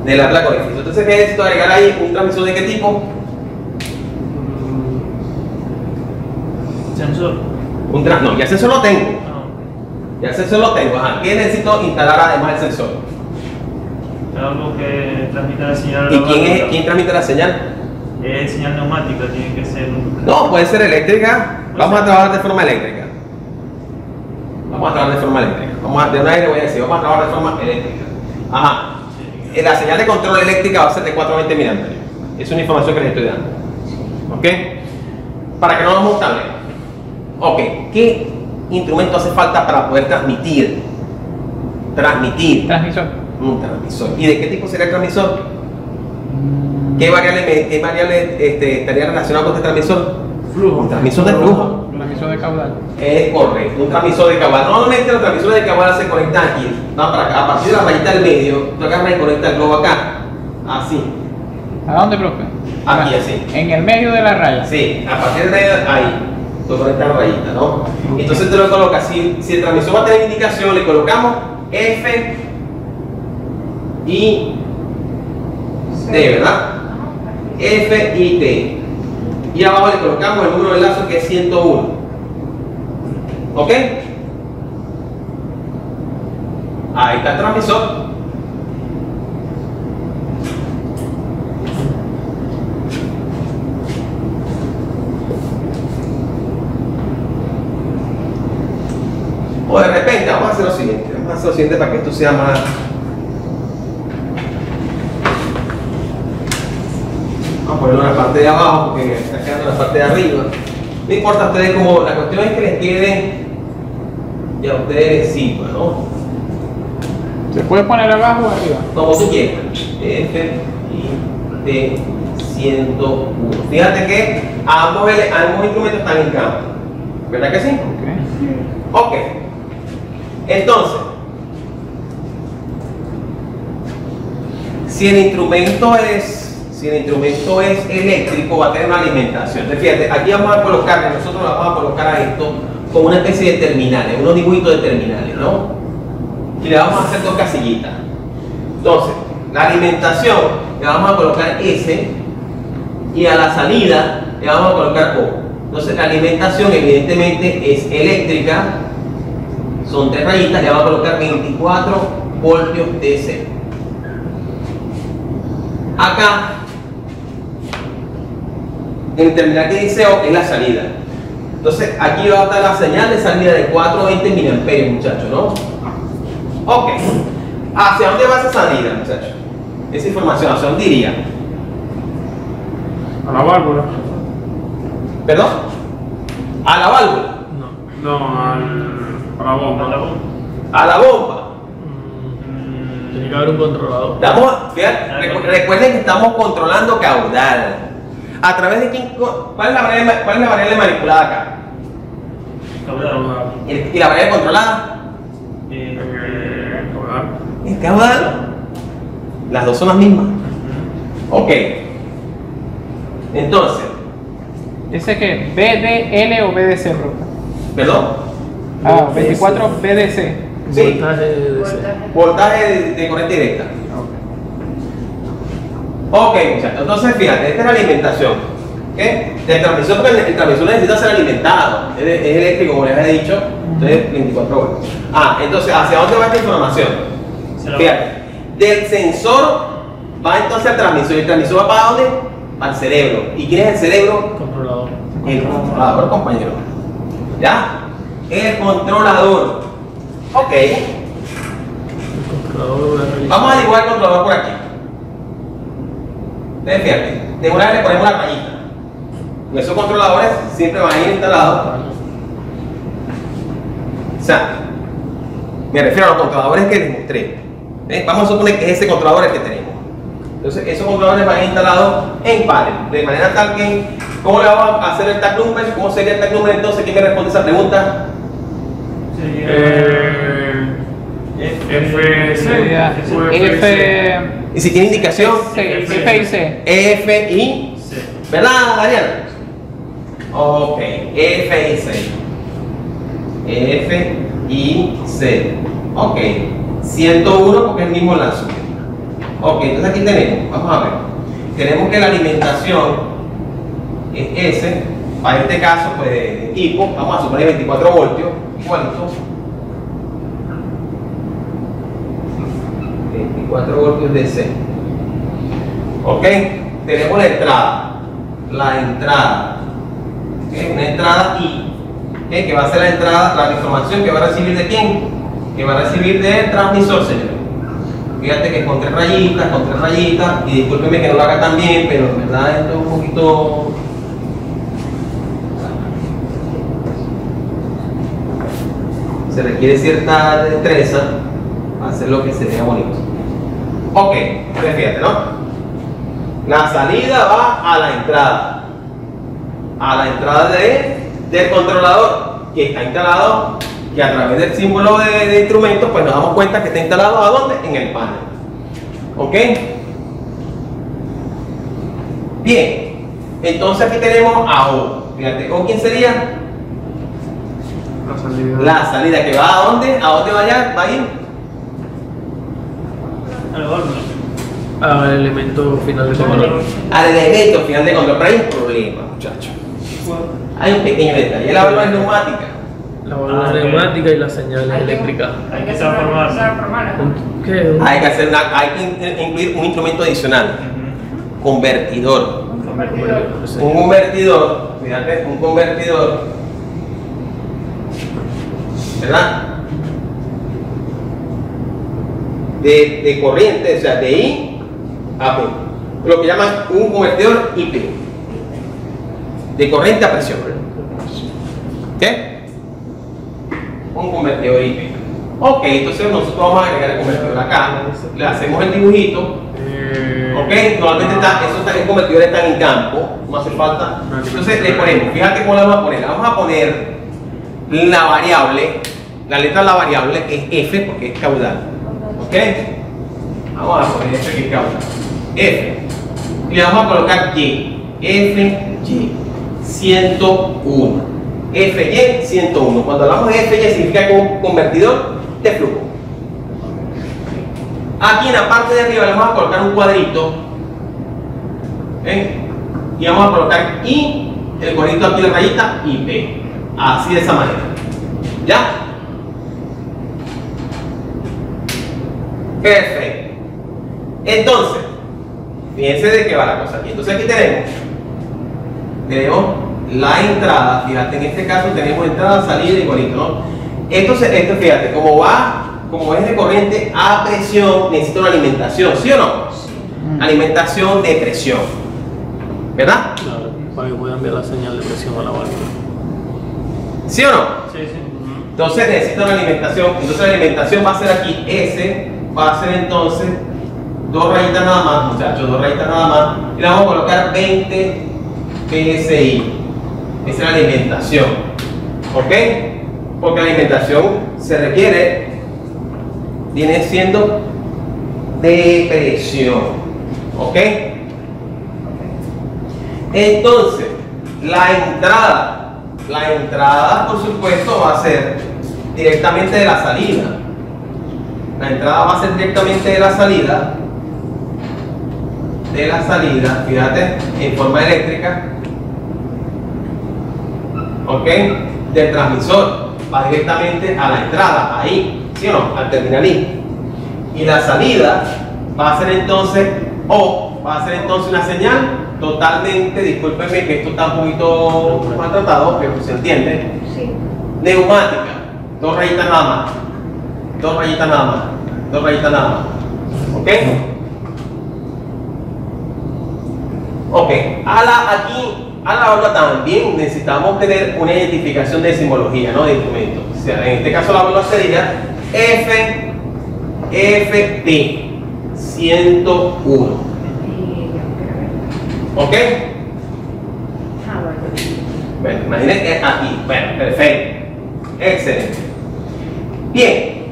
De la placa de orificio. Entonces, ¿qué necesito agregar ahí? ¿Un transmisor de qué tipo? Sensor. No, ya el sensor lo tengo. Ya el sensor lo tengo. Ajá. ¿Qué necesito instalar además del sensor? Algo que transmita la señal. ¿Y quién transmite la señal? Es señal neumática, tiene que ser un... No, puede ser eléctrica. Vamos a trabajar de forma eléctrica. Vamos a trabajar de forma eléctrica. De una vez le voy a decir, vamos a trabajar de forma eléctrica. Ajá. La señal de control eléctrica va a ser de 420 mA. Es una información que les estoy dando. ¿Ok? Para que no nos vamos tan lejos. Ok. ¿Qué instrumento hace falta para poder transmitir? Transmisor. Un transmisor. ¿Y de qué tipo sería el transmisor? ¿Qué variable estaría relacionado con este transmisor? Flujo. Un transmisor de flujo. Transmisor de caudal. Es correcto, un transmisor de caudal. Normalmente los transmisores de caudal se conectan aquí, van para acá. A partir de la rayita del medio, tú agarras y conectas el globo acá. Así. ¿A dónde, profe? Aquí, así. En el medio de la raya. Sí, a partir de ahí, tú conectas la rayita, ¿no? Entonces te lo colocas. Si el transmisor va a tener indicación, le colocamos F y T, ¿verdad? F y T. Y abajo le colocamos el número de enlace que es 101. ¿Ok? Ahí está el transmisor. O de repente, vamos a hacer lo siguiente. Vamos a hacer lo siguiente para que esto sea más... Vamos a ponerlo en la parte de abajo porque me está quedando en la parte de arriba. No importa a ustedes como... La cuestión es que les quede... Y a ustedes les sirva, ¿no? ¿Se puede poner abajo o arriba? Como tú quieras. F y T 101. Fíjate que ambos instrumentos están en campo. ¿Verdad que sí? Ok. Entonces, si el instrumento es eléctrico, va a tener una alimentación. Entonces, fíjate, aquí vamos a colocar, nosotros vamos a colocar a esto como una especie de terminales, unos dibujitos de terminales, ¿no? Y le vamos a hacer dos casillitas. Entonces, la alimentación le vamos a colocar S y a la salida le vamos a colocar O. Entonces, la alimentación evidentemente es eléctrica, son 3 rayitas, le vamos a colocar 24 voltios DC. Acá, en el terminal que dice O es la salida. Entonces, aquí va a estar la señal de salida de 420 mA, muchachos, ¿no? Ok. ¿Hacia dónde va esa salida, muchachos? Esa información, ¿hacia dónde iría? A la válvula. ¿Perdón? ¿A la válvula? No, a la bomba. ¿A la bomba? Tiene que haber un controlador. Recuerden que estamos controlando caudal. ¿A través de quién? ¿Cuál es la variable manipulada acá? Caudal. ¿Y la variable controlada? ¿El caudal? Las dos son las mismas. Ok. Entonces, ¿Ese qué? ¿BDL o BDC, profe? ¿perdón? Ah, 24 BDC. Sí. Voltaje de DC. Voltaje de corriente directa. Ok, muchachos. Entonces, fíjate, esta es la alimentación. ¿Qué? Del transmisor, porque el transmisor necesita ser alimentado. Es eléctrico, como les he dicho. Entonces, 24 voltios. Entonces, ¿hacia dónde va esta información? Fíjate, del sensor va entonces al transmisor. ¿Y el transmisor va para dónde? Al cerebro. ¿Y quién es el cerebro? Controlador. El controlador, compañero. ¿Ya? El controlador. Ok. El controlador de realizar. Vamos a dibujar el controlador por aquí. Entonces, fíjate, de una vez le ponemos la rayita. Esos controladores siempre van a ir instalados. O sea, me refiero a los controladores que les mostré. Vamos a suponer que es ese controlador el que tenemos. Entonces, esos controladores van a ir instalados en pares, de manera tal que, ¿cómo le vamos a hacer el tag number? ¿Cómo sería el tag number entonces? ¿Quién me responde esa pregunta? F. Y si tiene indicación, F y C. F y C. ¿Verdad, Daniel? Ok, F y C. F y C. Ok, 101 porque es el mismo lazo. Ok, entonces aquí tenemos, vamos a ver. Tenemos que la alimentación es S. Para este caso, pues de equipo, vamos a suponer 24 voltios, igualito. 24 voltios de C. Ok, tenemos la entrada. La entrada. Okay, una entrada I. Okay, que va a ser la entrada, la información que va a recibir de quién? Que va a recibir del transmisor, señor. Fíjate que con tres rayitas, y discúlpeme que no lo haga tan bien, pero en verdad esto es un poquito. Se requiere cierta destreza para hacer lo que se vea bonito. Ok, entonces fíjate, ¿no? La salida va a la entrada. A la entrada del controlador que está instalado, que a través del símbolo de instrumentos, pues nos damos cuenta que está instalado ¿a dónde? En el panel. ¿Ok? Bien, entonces aquí tenemos a O. Fíjate, ¿O quién sería? La salida. La salida que va a dónde? ¿A dónde va a ir? Al horno. Al elemento final de control. Al elemento final de control. Pero hay un problema, muchachos. Hay un pequeño detalle. La válvula es neumática. La válvula Ah, ok. neumática y las señales eléctricas. Hay que transformarla. ¿Qué? Hay que incluir un instrumento adicional. Convertidor. Un convertidor, fíjate, un convertidor, ¿verdad? De corriente, o sea, de I a P. Lo que llaman un convertidor IP. De corriente a presión. ¿Qué? Un convertidor IP. Ok, entonces nosotros vamos a agregar el convertidor acá. Le hacemos el dibujito. Ok, normalmente esos convertidores están en campo, no hace falta. Entonces le ponemos, fíjate cómo le vamos a poner. Vamos a poner la variable, la letra de la variable que es F porque es caudal. Ok, vamos a poner F que es caudal. F. Y le vamos a colocar Y. FY 101. FY 101. Cuando hablamos de FY significa que es un convertidor de flujo. Aquí en la parte de arriba le vamos a colocar un cuadrito. Y vamos a colocar I, el cuadrito aquí de rayita, y P. Así de esa manera. ¿Ya? Perfecto. Entonces, fíjense de qué va la cosa aquí. Entonces aquí tenemos la entrada. Fíjate, en este caso tenemos entrada, salida y igualito, ¿no? Esto fíjate, como es de corriente a presión, necesita una alimentación, ¿sí o no? Sí. Alimentación de presión, ¿verdad? Claro, para que pueda enviar la señal de presión a la válvula. ¿Sí o no? Sí, sí. Entonces necesita una alimentación. Entonces la alimentación va a ser aquí S, va a ser entonces dos rayitas nada más, muchachos, dos rayitas nada más, y le vamos a colocar 20 PSI. Esa es la alimentación, ¿ok? Porque la alimentación se requiere, viene siendo de presión, ¿ok? Entonces la entrada por supuesto va a ser directamente de la salida. La entrada va a ser directamente de la salida, fíjate, en forma eléctrica, ¿ok? Del transmisor, va directamente a la entrada, ahí, ¿sí o no? Al terminal I. Y la salida va a ser entonces, va a ser entonces una señal totalmente, discúlpenme que esto está un poquito maltratado, pero se entiende, Sí. neumática, dos rayitas nada más, dos rayitas nada más, dos rayitas nada más, ¿ok? Ok, a la válvula también necesitamos tener una identificación de simbología, ¿no? De instrumentos. O sea, en este caso la válvula sería FT 101. ¿Ok? Ah, bueno. Bueno, imagínense aquí. Bueno, perfecto. Excelente. Bien.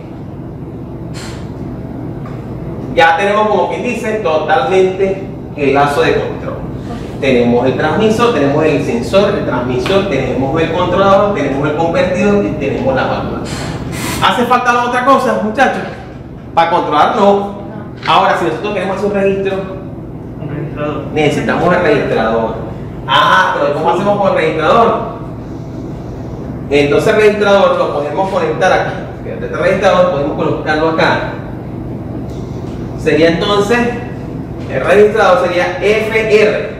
Ya tenemos, como quien dice, totalmente el lazo de control. Tenemos el transmisor, tenemos el sensor, el transmisor, tenemos el controlador, tenemos el convertidor y tenemos la válvula. ¿Hace falta la otra cosa, muchachos? Para controlar no. Ahora, si nosotros queremos hacer un registro, necesitamos el registrador. Ah, pero ¿cómo hacemos con el registrador? Entonces el registrador lo podemos conectar aquí. Este registrador podemos colocarlo acá. Sería entonces, el registrador sería FR,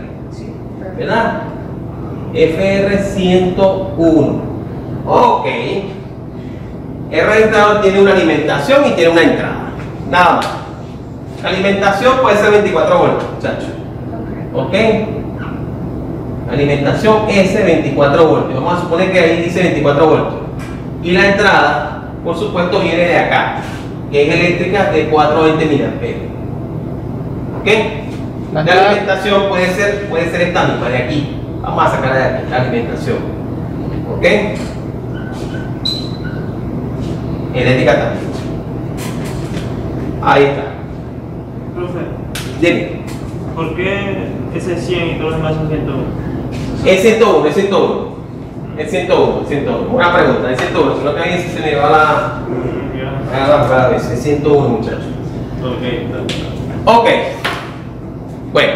¿verdad? FR101. Ok. El registrador tiene una alimentación y tiene una entrada. Nada más. La alimentación puede ser 24 voltios, muchachos. Ok. Alimentación S 24 voltios. Vamos a suponer que ahí dice 24 voltios. Y la entrada, por supuesto, viene de acá, que es eléctrica de 420 mA. Ok. La alimentación puede ser esta misma de aquí. Vamos a sacar de aquí la alimentación. Ok. Eléctrica también. Ahí está. Profe, Dime. ¿por qué ese 100 y todos los demás son 101? Es 101, es 101. Es 101, 101. Una pregunta, es 101. Si no te alguien se me va la cabeza. Es 101, muchachos. Ok. Bueno.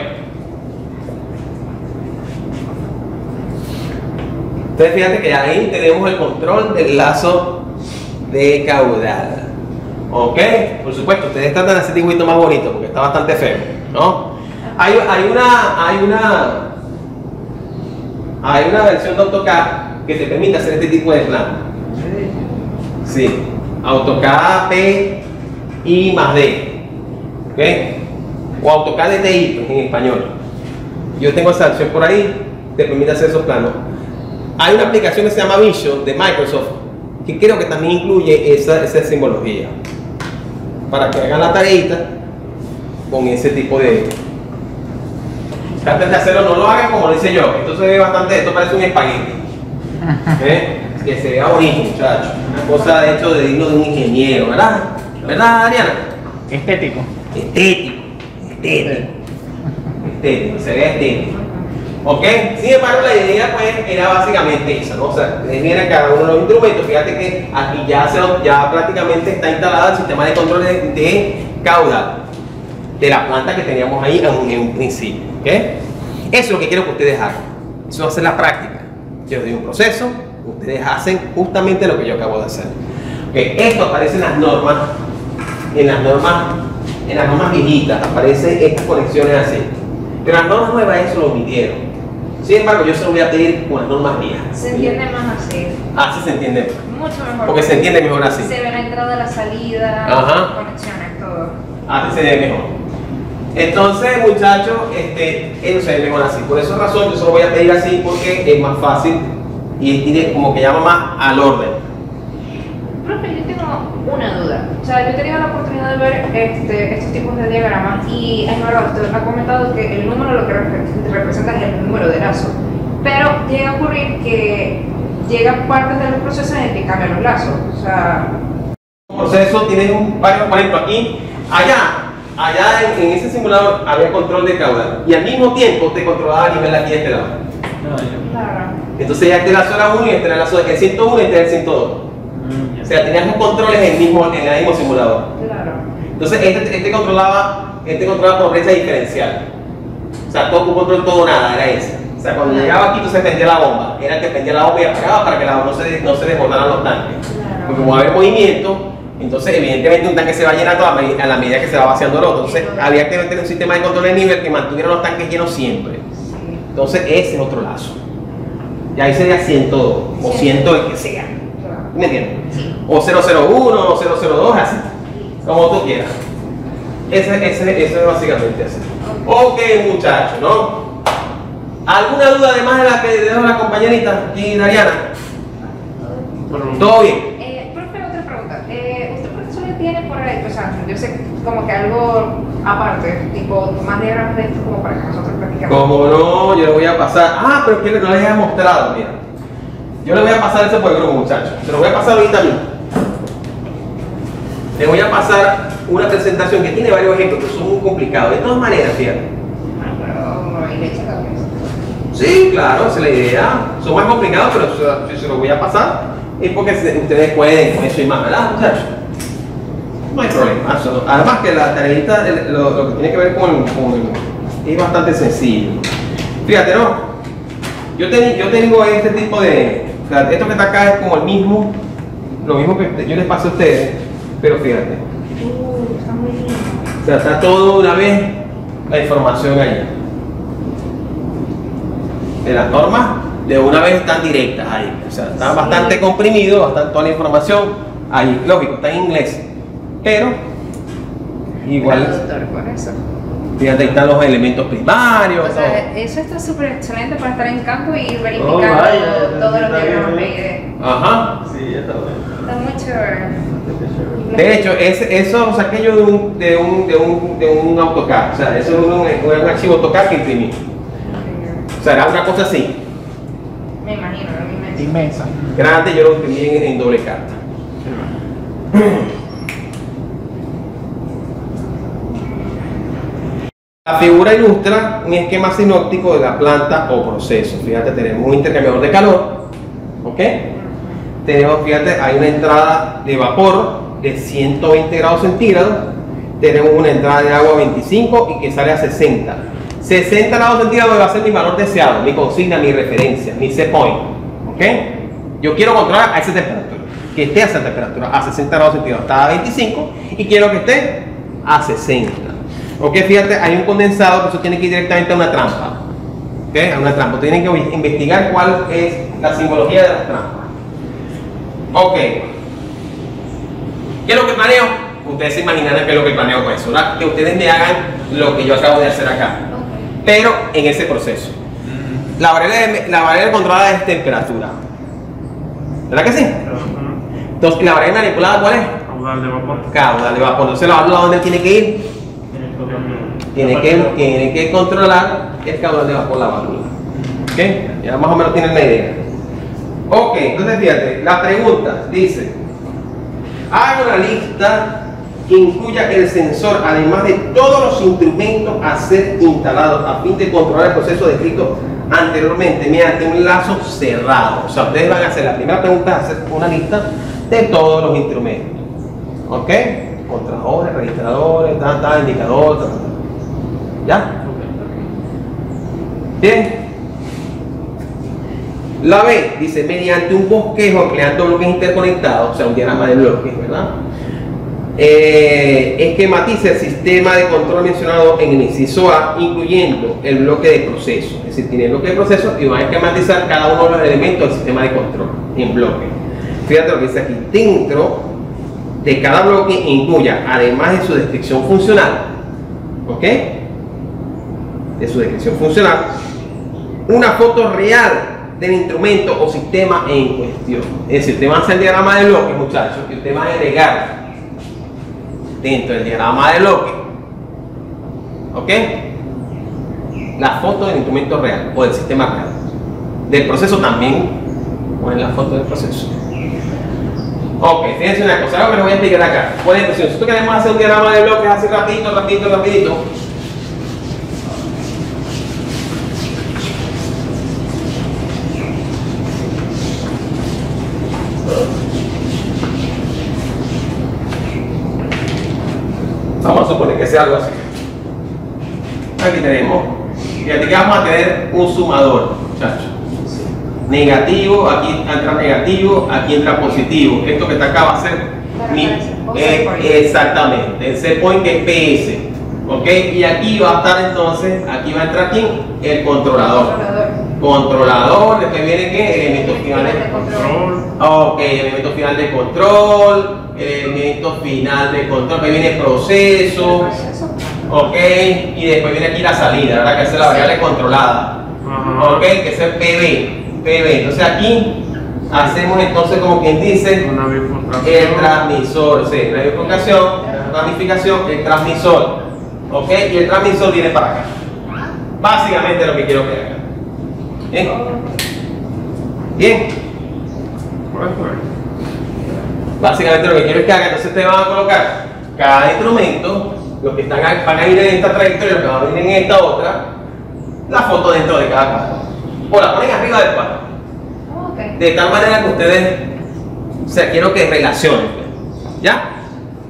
Entonces fíjate que ahí tenemos el control del lazo de caudal. Ok, por supuesto, ustedes tratan de hacer un poquito más bonito porque está bastante feo, ¿no? Hay una versión de AutoCAD que te permite hacer este tipo de plano. Sí, AutoCAD P I más D, ¿ok? O AutoCAD DTI pues, en español. Yo tengo esa opción por ahí, te permite hacer esos planos. Hay una aplicación que se llama Vision de Microsoft que creo que también incluye esa simbología para que hagan la tareita con ese tipo de... Traten de hacerlo, no lo hagan como lo hice yo. Esto se ve bastante, esto parece un espagueti. Que se vea bonito, muchachos. Una cosa de hecho de digno de un ingeniero, ¿verdad? ¿Verdad, Ariana? Estético. Estético, se ve estético. ¿Ok? Sin embargo, la idea pues era básicamente esa, ¿no? O sea, viene cada uno de los instrumentos. Fíjate que aquí ya prácticamente está instalado el sistema de control de caudal de la planta que teníamos ahí en un principio. ¿Ok? Eso es lo que quiero que ustedes hagan. Eso va a ser la práctica. Yo les doy un proceso, ustedes hacen justamente lo que yo acabo de hacer. ¿Okay? Esto aparece en las normas, en las normas viejitas, aparecen estas conexiones así. Pero las normas nuevas eso lo omitieron. Sin embargo, yo se lo voy a pedir con las normas viejas. Se entiende más así. Así se entiende. Mucho mejor. Porque se entiende mejor así. Se ve la entrada, la salida, Ajá. conexiones, todo. Así se ve mejor. Entonces, muchachos, ellos se ven mejor así. Por esa razón, yo se lo voy a pedir así porque es más fácil y tiene como que llama más al orden. Profe, yo tengo una duda. O sea, yo he tenido la oportunidad de ver estos tipos de diagramas y es verdad, usted ha comentado que el número lo que representa es el número de lazos. Pero llega a ocurrir que llegan partes de los procesos en el que cambian los lazos. O sea, El proceso tiene varios, por ejemplo, aquí, allá en ese simulador había control de caudal y al mismo tiempo te controlaba a nivel aquí de este lado. claro. Entonces ya este lazo era 1 y este era el lazo de 101 y este era el 102. O sea, tenías los controles en el mismo simulador. Claro. Entonces este controlaba por brecha diferencial. O sea, todo control, todo nada, era ese. O sea, cuando llegaba aquí entonces prendía la bomba. Era el que prendía la bomba y apagaba para que no se desbordaran los tanques. Claro. Porque como va a haber movimiento, entonces evidentemente un tanque se va llenando a la medida que se va vaciando el otro. Entonces había que meter un sistema de control de nivel que mantuviera los tanques llenos siempre. Sí. Entonces ese es otro lazo. Y ahí sería 102 o 100 el que sea. Claro. ¿Me entiendes? Sí. O 001 o 002, así. Como tú quieras. Ese es básicamente así. Ok, muchachos, ¿no? ¿Alguna duda además de la que le dejo a la compañerita aquí, Dariana? ¿Todo bien? Profe, otra pregunta. ¿Usted por casualidad tiene por ahí, o sea, yo sé como que algo aparte, tipo más diagramas de esto como para que nosotros practiquemos? Como no, yo le voy a pasar. Ah, pero es que no les he mostrado, mira. Yo le voy a pasar ese por el grupo, muchachos. Se lo voy a pasar ahorita a mí. Le voy a pasar una presentación que tiene varios ejemplos que son muy complicados. De todas maneras, fíjate. Pero ahí le echa también. Sí, claro, esa es la idea. Son más complicados, pero si se los voy a pasar es porque ustedes pueden con eso y más, ¿verdad, muchachos? No hay problema. Además que la tareita, lo que tiene que ver con es bastante sencillo. Fíjate, ¿no? Yo tengo este tipo de... O sea, esto que está acá es como el mismo, lo mismo que yo les paso a ustedes, pero fíjate. Está muy lindo. O sea, está todo una vez la información ahí. De las normas, de una vez están directas ahí. O sea, está bastante comprimido, bastante toda la información ahí. Lógico, está en inglés. Pero, igual, Traductor, por eso. fíjate, ahí están los elementos primarios. O sea, eso está súper excelente para estar en campo y ir verificando vaya, todos los está diagramas bien. PID. Ajá. Sí, está bueno. Está muy chévere. De hecho, eso lo saqué yo de un AutoCAD. O sea, eso es un archivo AutoCAD que imprimí. O sea, era una cosa así. Me imagino, Inmensa. Grande, yo lo imprimí en doble carta. La figura ilustra un esquema sinóptico de la planta o proceso. Fíjate, tenemos un intercambiador de calor, ¿ok? Tenemos, fíjate, hay una entrada de vapor de 120 grados centígrados. Tenemos una entrada de agua 25 y que sale a 60. 60 grados centígrados va a ser mi valor deseado, mi consigna, mi referencia, mi set point, ¿ok? Yo quiero controlar a esa temperatura, que esté a esa temperatura, a 60 grados centígrados, está a 25 y quiero que esté a 60. Ok, fíjate, hay un condensado que eso tiene que ir directamente a una trampa. ¿Ok? A una trampa. Tienen que investigar cuál es la simbología de las trampas. Ok. ¿Qué es lo que planeo? Ustedes se imaginarán qué es lo que planeo con eso, ¿verdad? Que ustedes me hagan lo que yo acabo de hacer acá. Pero en ese proceso. La variable controlada es temperatura. ¿Verdad que sí? Entonces, ¿la variable manipulada cuál es? Caudal de vapor. Caudal de vapor. Entonces, ¿la válvula dónde tiene que ir? Tiene que controlar el caudal de vapor la válvula. ¿Ok? Ya más o menos tienen la idea. Ok, entonces fíjate, la pregunta dice: haga una lista que incluya el sensor, además de todos los instrumentos a ser instalados a fin de controlar el proceso descrito anteriormente mediante un lazo cerrado. O sea, ustedes van a hacer, la primera pregunta es hacer una lista de todos los instrumentos. ¿Ok? Controladores, registradores, indicadores, ¿ya? Bien. La B dice, mediante un bosquejo empleando bloques interconectados, o sea, un diagrama de bloques, ¿verdad? Esquematiza el sistema de control mencionado en el inciso A, incluyendo el bloque de proceso. Es decir, tiene el bloque de proceso y va a esquematizar cada uno de los elementos del sistema de control en bloque. Fíjate lo que dice aquí. Dentro de cada bloque incluya, además de su descripción funcional, ¿ok? De su descripción funcional, una foto real del instrumento o sistema en cuestión. Es decir, usted va a hacer el diagrama de bloque, muchachos, y usted va a agregar dentro del diagrama de bloque, ¿ok? La foto del instrumento real o del sistema real. Del proceso también ponen la foto del proceso. Ok, fíjense una cosa, algo que les voy a explicar acá. Por ejemplo, si nosotros queremos hacer un diagrama de bloques así rapidito, vamos a suponer que sea algo así. Aquí tenemos, y aquí vamos a tener un sumador, muchachos. Negativo, aquí entra negativo, aquí entra positivo. Esto que está acá va a ser exactamente el set point que es PS, ¿ok? Y aquí va a estar entonces, aquí va a entrar ¿quién? El controlador. Después viene ¿qué? Elementos finales de control. Ok, elemento final de control, elemento final de control, después viene proceso, ok, y después viene aquí la salida, ¿verdad? Que es la variable controlada, ok, que es el PB. Entonces aquí hacemos entonces como quien dice el transmisor, sí, la bifurcación, ramificación, el transmisor, ok, y el transmisor viene para acá. Básicamente lo que quiero que haga. Bien. Bien. Básicamente lo que quiero es que haga, entonces te van a colocar cada instrumento, los que van a ir en esta trayectoria, los que van a ir en esta otra, la foto dentro de cada cuadro. o la ponen arriba del cuadro. Ok. De tal manera que ustedes, o sea, quiero que relacionen, ¿ya?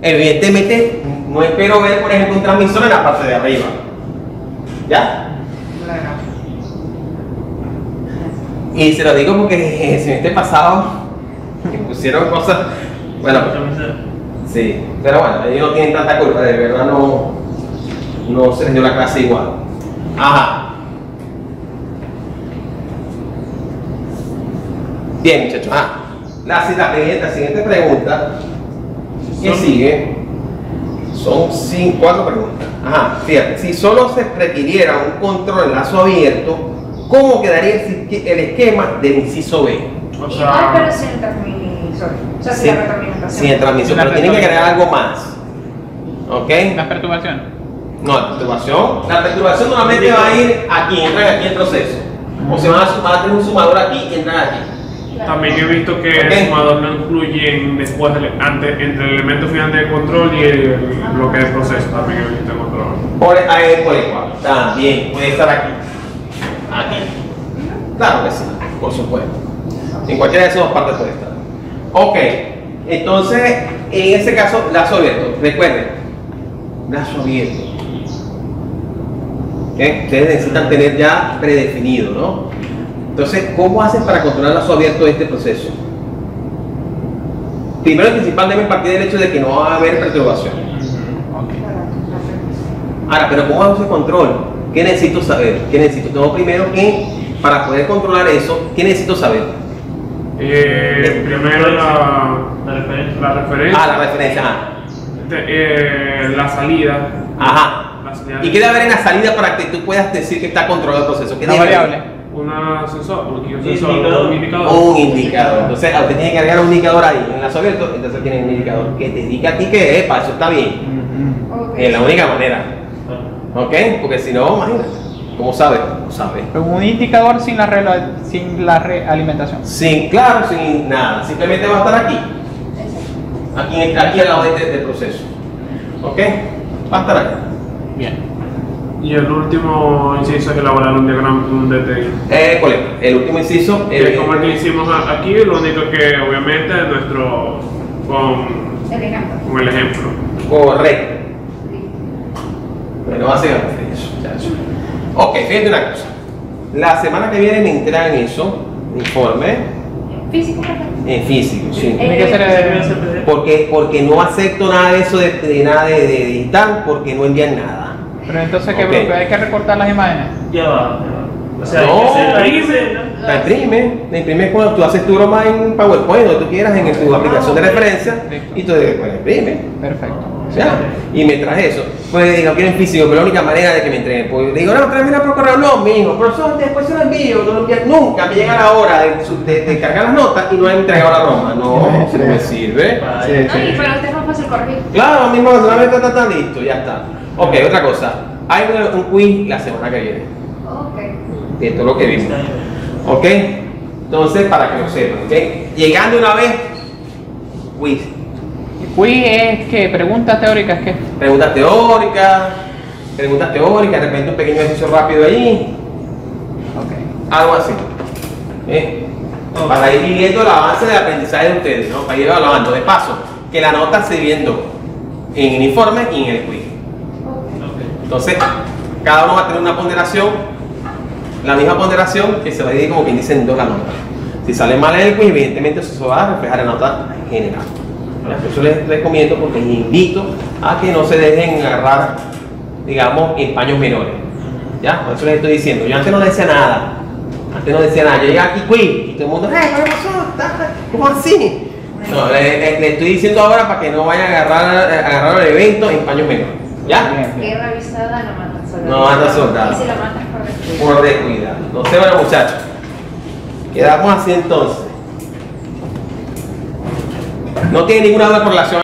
Evidentemente, no espero ver, por ejemplo, un transmisor en la parte de arriba, ¿ya? Claro. Y se lo digo porque el semestre pasado me pusieron cosas, bueno, sí, pero bueno, ellos no tienen tanta culpa, de verdad no se les dio la clase igual. Ajá. Bien, muchachos. La siguiente pregunta que sigue son 4 preguntas. Ajá, fíjate, si solo se requiriera un control en lazo abierto, ¿cómo quedaría el esquema del inciso B? O Igual, sea, pero sin el transmisor. O sea, sin la retroalimentación. Sin el transmisor, pero tienen que agregar algo más. ¿Ok? La perturbación. No, la perturbación normalmente va a ir aquí, entran aquí en proceso. O se van a tener un sumador aquí y entran aquí. Claro. también he visto que Ok. el sumador lo incluyen después entre el elemento final de control y el bloque de proceso. También he visto en control. Por igual. También puede estar aquí. Aquí. Claro que sí, por supuesto. En cualquiera de esas dos partes puede estar. Ok, entonces en ese caso, lazo abierto. Recuerden, lazo abierto. ¿Ok? Ustedes necesitan tener ya predefinido, ¿no? Entonces, ¿cómo hacen para controlar el lazo abierto de este proceso? Primero y principal deben partir del hecho de que no va a haber perturbación. Ahora, pero ¿cómo hago ese control? ¿Qué necesito saber? ¿Qué necesito? Tengo primero que, para poder controlar eso, ¿qué necesito saber? Primero La referencia. la referencia. La referencia. La salida. Ajá. La salida ¿Y qué debe haber en la salida para que tú puedas decir que está controlado el proceso? ¿Qué Una debe haber? variable. Una sensor, un Indicador. indicador. Un indicador. Entonces, usted tiene que agregar un indicador ahí, en lazo abierto, entonces tiene un indicador que te diga a ti que, eso está bien. Ujú. Ok. Es la única manera. ¿Ok? Porque si no, imagínate. ¿Cómo sabe? No sabe. Pero un indicador sin la realimentación. Sin, claro, sin nada. Simplemente va a estar aquí. Aquí al lado del proceso. ¿Ok? Va a estar aquí. Bien. Y el último inciso es elaborar un diagrama, un DTI. ¿Cuál es? El último inciso. Que como el que hicimos aquí, lo único que obviamente es El ejemplo. con el ejemplo. Correcto. Bueno, básicamente eso. Ok, fíjate una cosa. La semana que viene me entregan eso, informe, Físico, ¿verdad? en físico, sí. Tiene que ser Porque no acepto nada de eso de nada de digital, porque no envían nada. Pero entonces, ¿qué Ok. bloqueo? Hay que recortar las imágenes. Ya va. O sea, No, hay que hacerlo. La imprimes cuando tú haces tu broma en PowerPoint, donde tú quieras, en tu aplicación de referencia, y tú pues, imprimes. Perfecto. ¿Ya? Y me traje eso. Pues no quieren físico, pero la única manera de que me entreguen. Pues digo, no, tráemela por correo, no, mijo, profesor, después se lo envío, no lo envío. Nunca me llega la hora de cargar las notas y no he entregado la broma. No, no me sirve. Sí, No, sí. y para usted es más fácil corregir. Claro, mismo, solamente está listo, ya está. Ok, otra cosa. Hay un quiz la semana que viene, Ok. de todo lo que vimos. Está bien. Ok, entonces para que lo sepan, ok. Llegando una vez, quiz. Quiz es que preguntas teóricas que Preguntas teóricas, de repente un pequeño ejercicio rápido ahí, algo así. Para ir viendo el avance del aprendizaje de ustedes, ¿no? Para ir evaluando. De paso, que la nota se viendo en el informe y en el quiz. Entonces, cada uno va a tener una ponderación, la misma ponderación que se va a dividir como quien dice en dos la nota. Si sale mal en el quiz, evidentemente eso se va a reflejar en la nota general. Por eso les recomiendo, porque les invito a que no se dejen agarrar, digamos, en paños menores. ¿Ya? Por eso les estoy diciendo. Yo antes no decía nada. Yo llegué aquí, quiz, y todo el mundo, ¿qué pasó? ¿Cómo así? No, le estoy diciendo ahora para que no vayan a agarrar el evento en paños menores. ¿Ya? Bien, bien. Guerra avisada no mata soldado. No mata soldado. Y si la matas Por descuidado. No se van, muchachos. Quedamos así entonces. No tiene ninguna duda con relación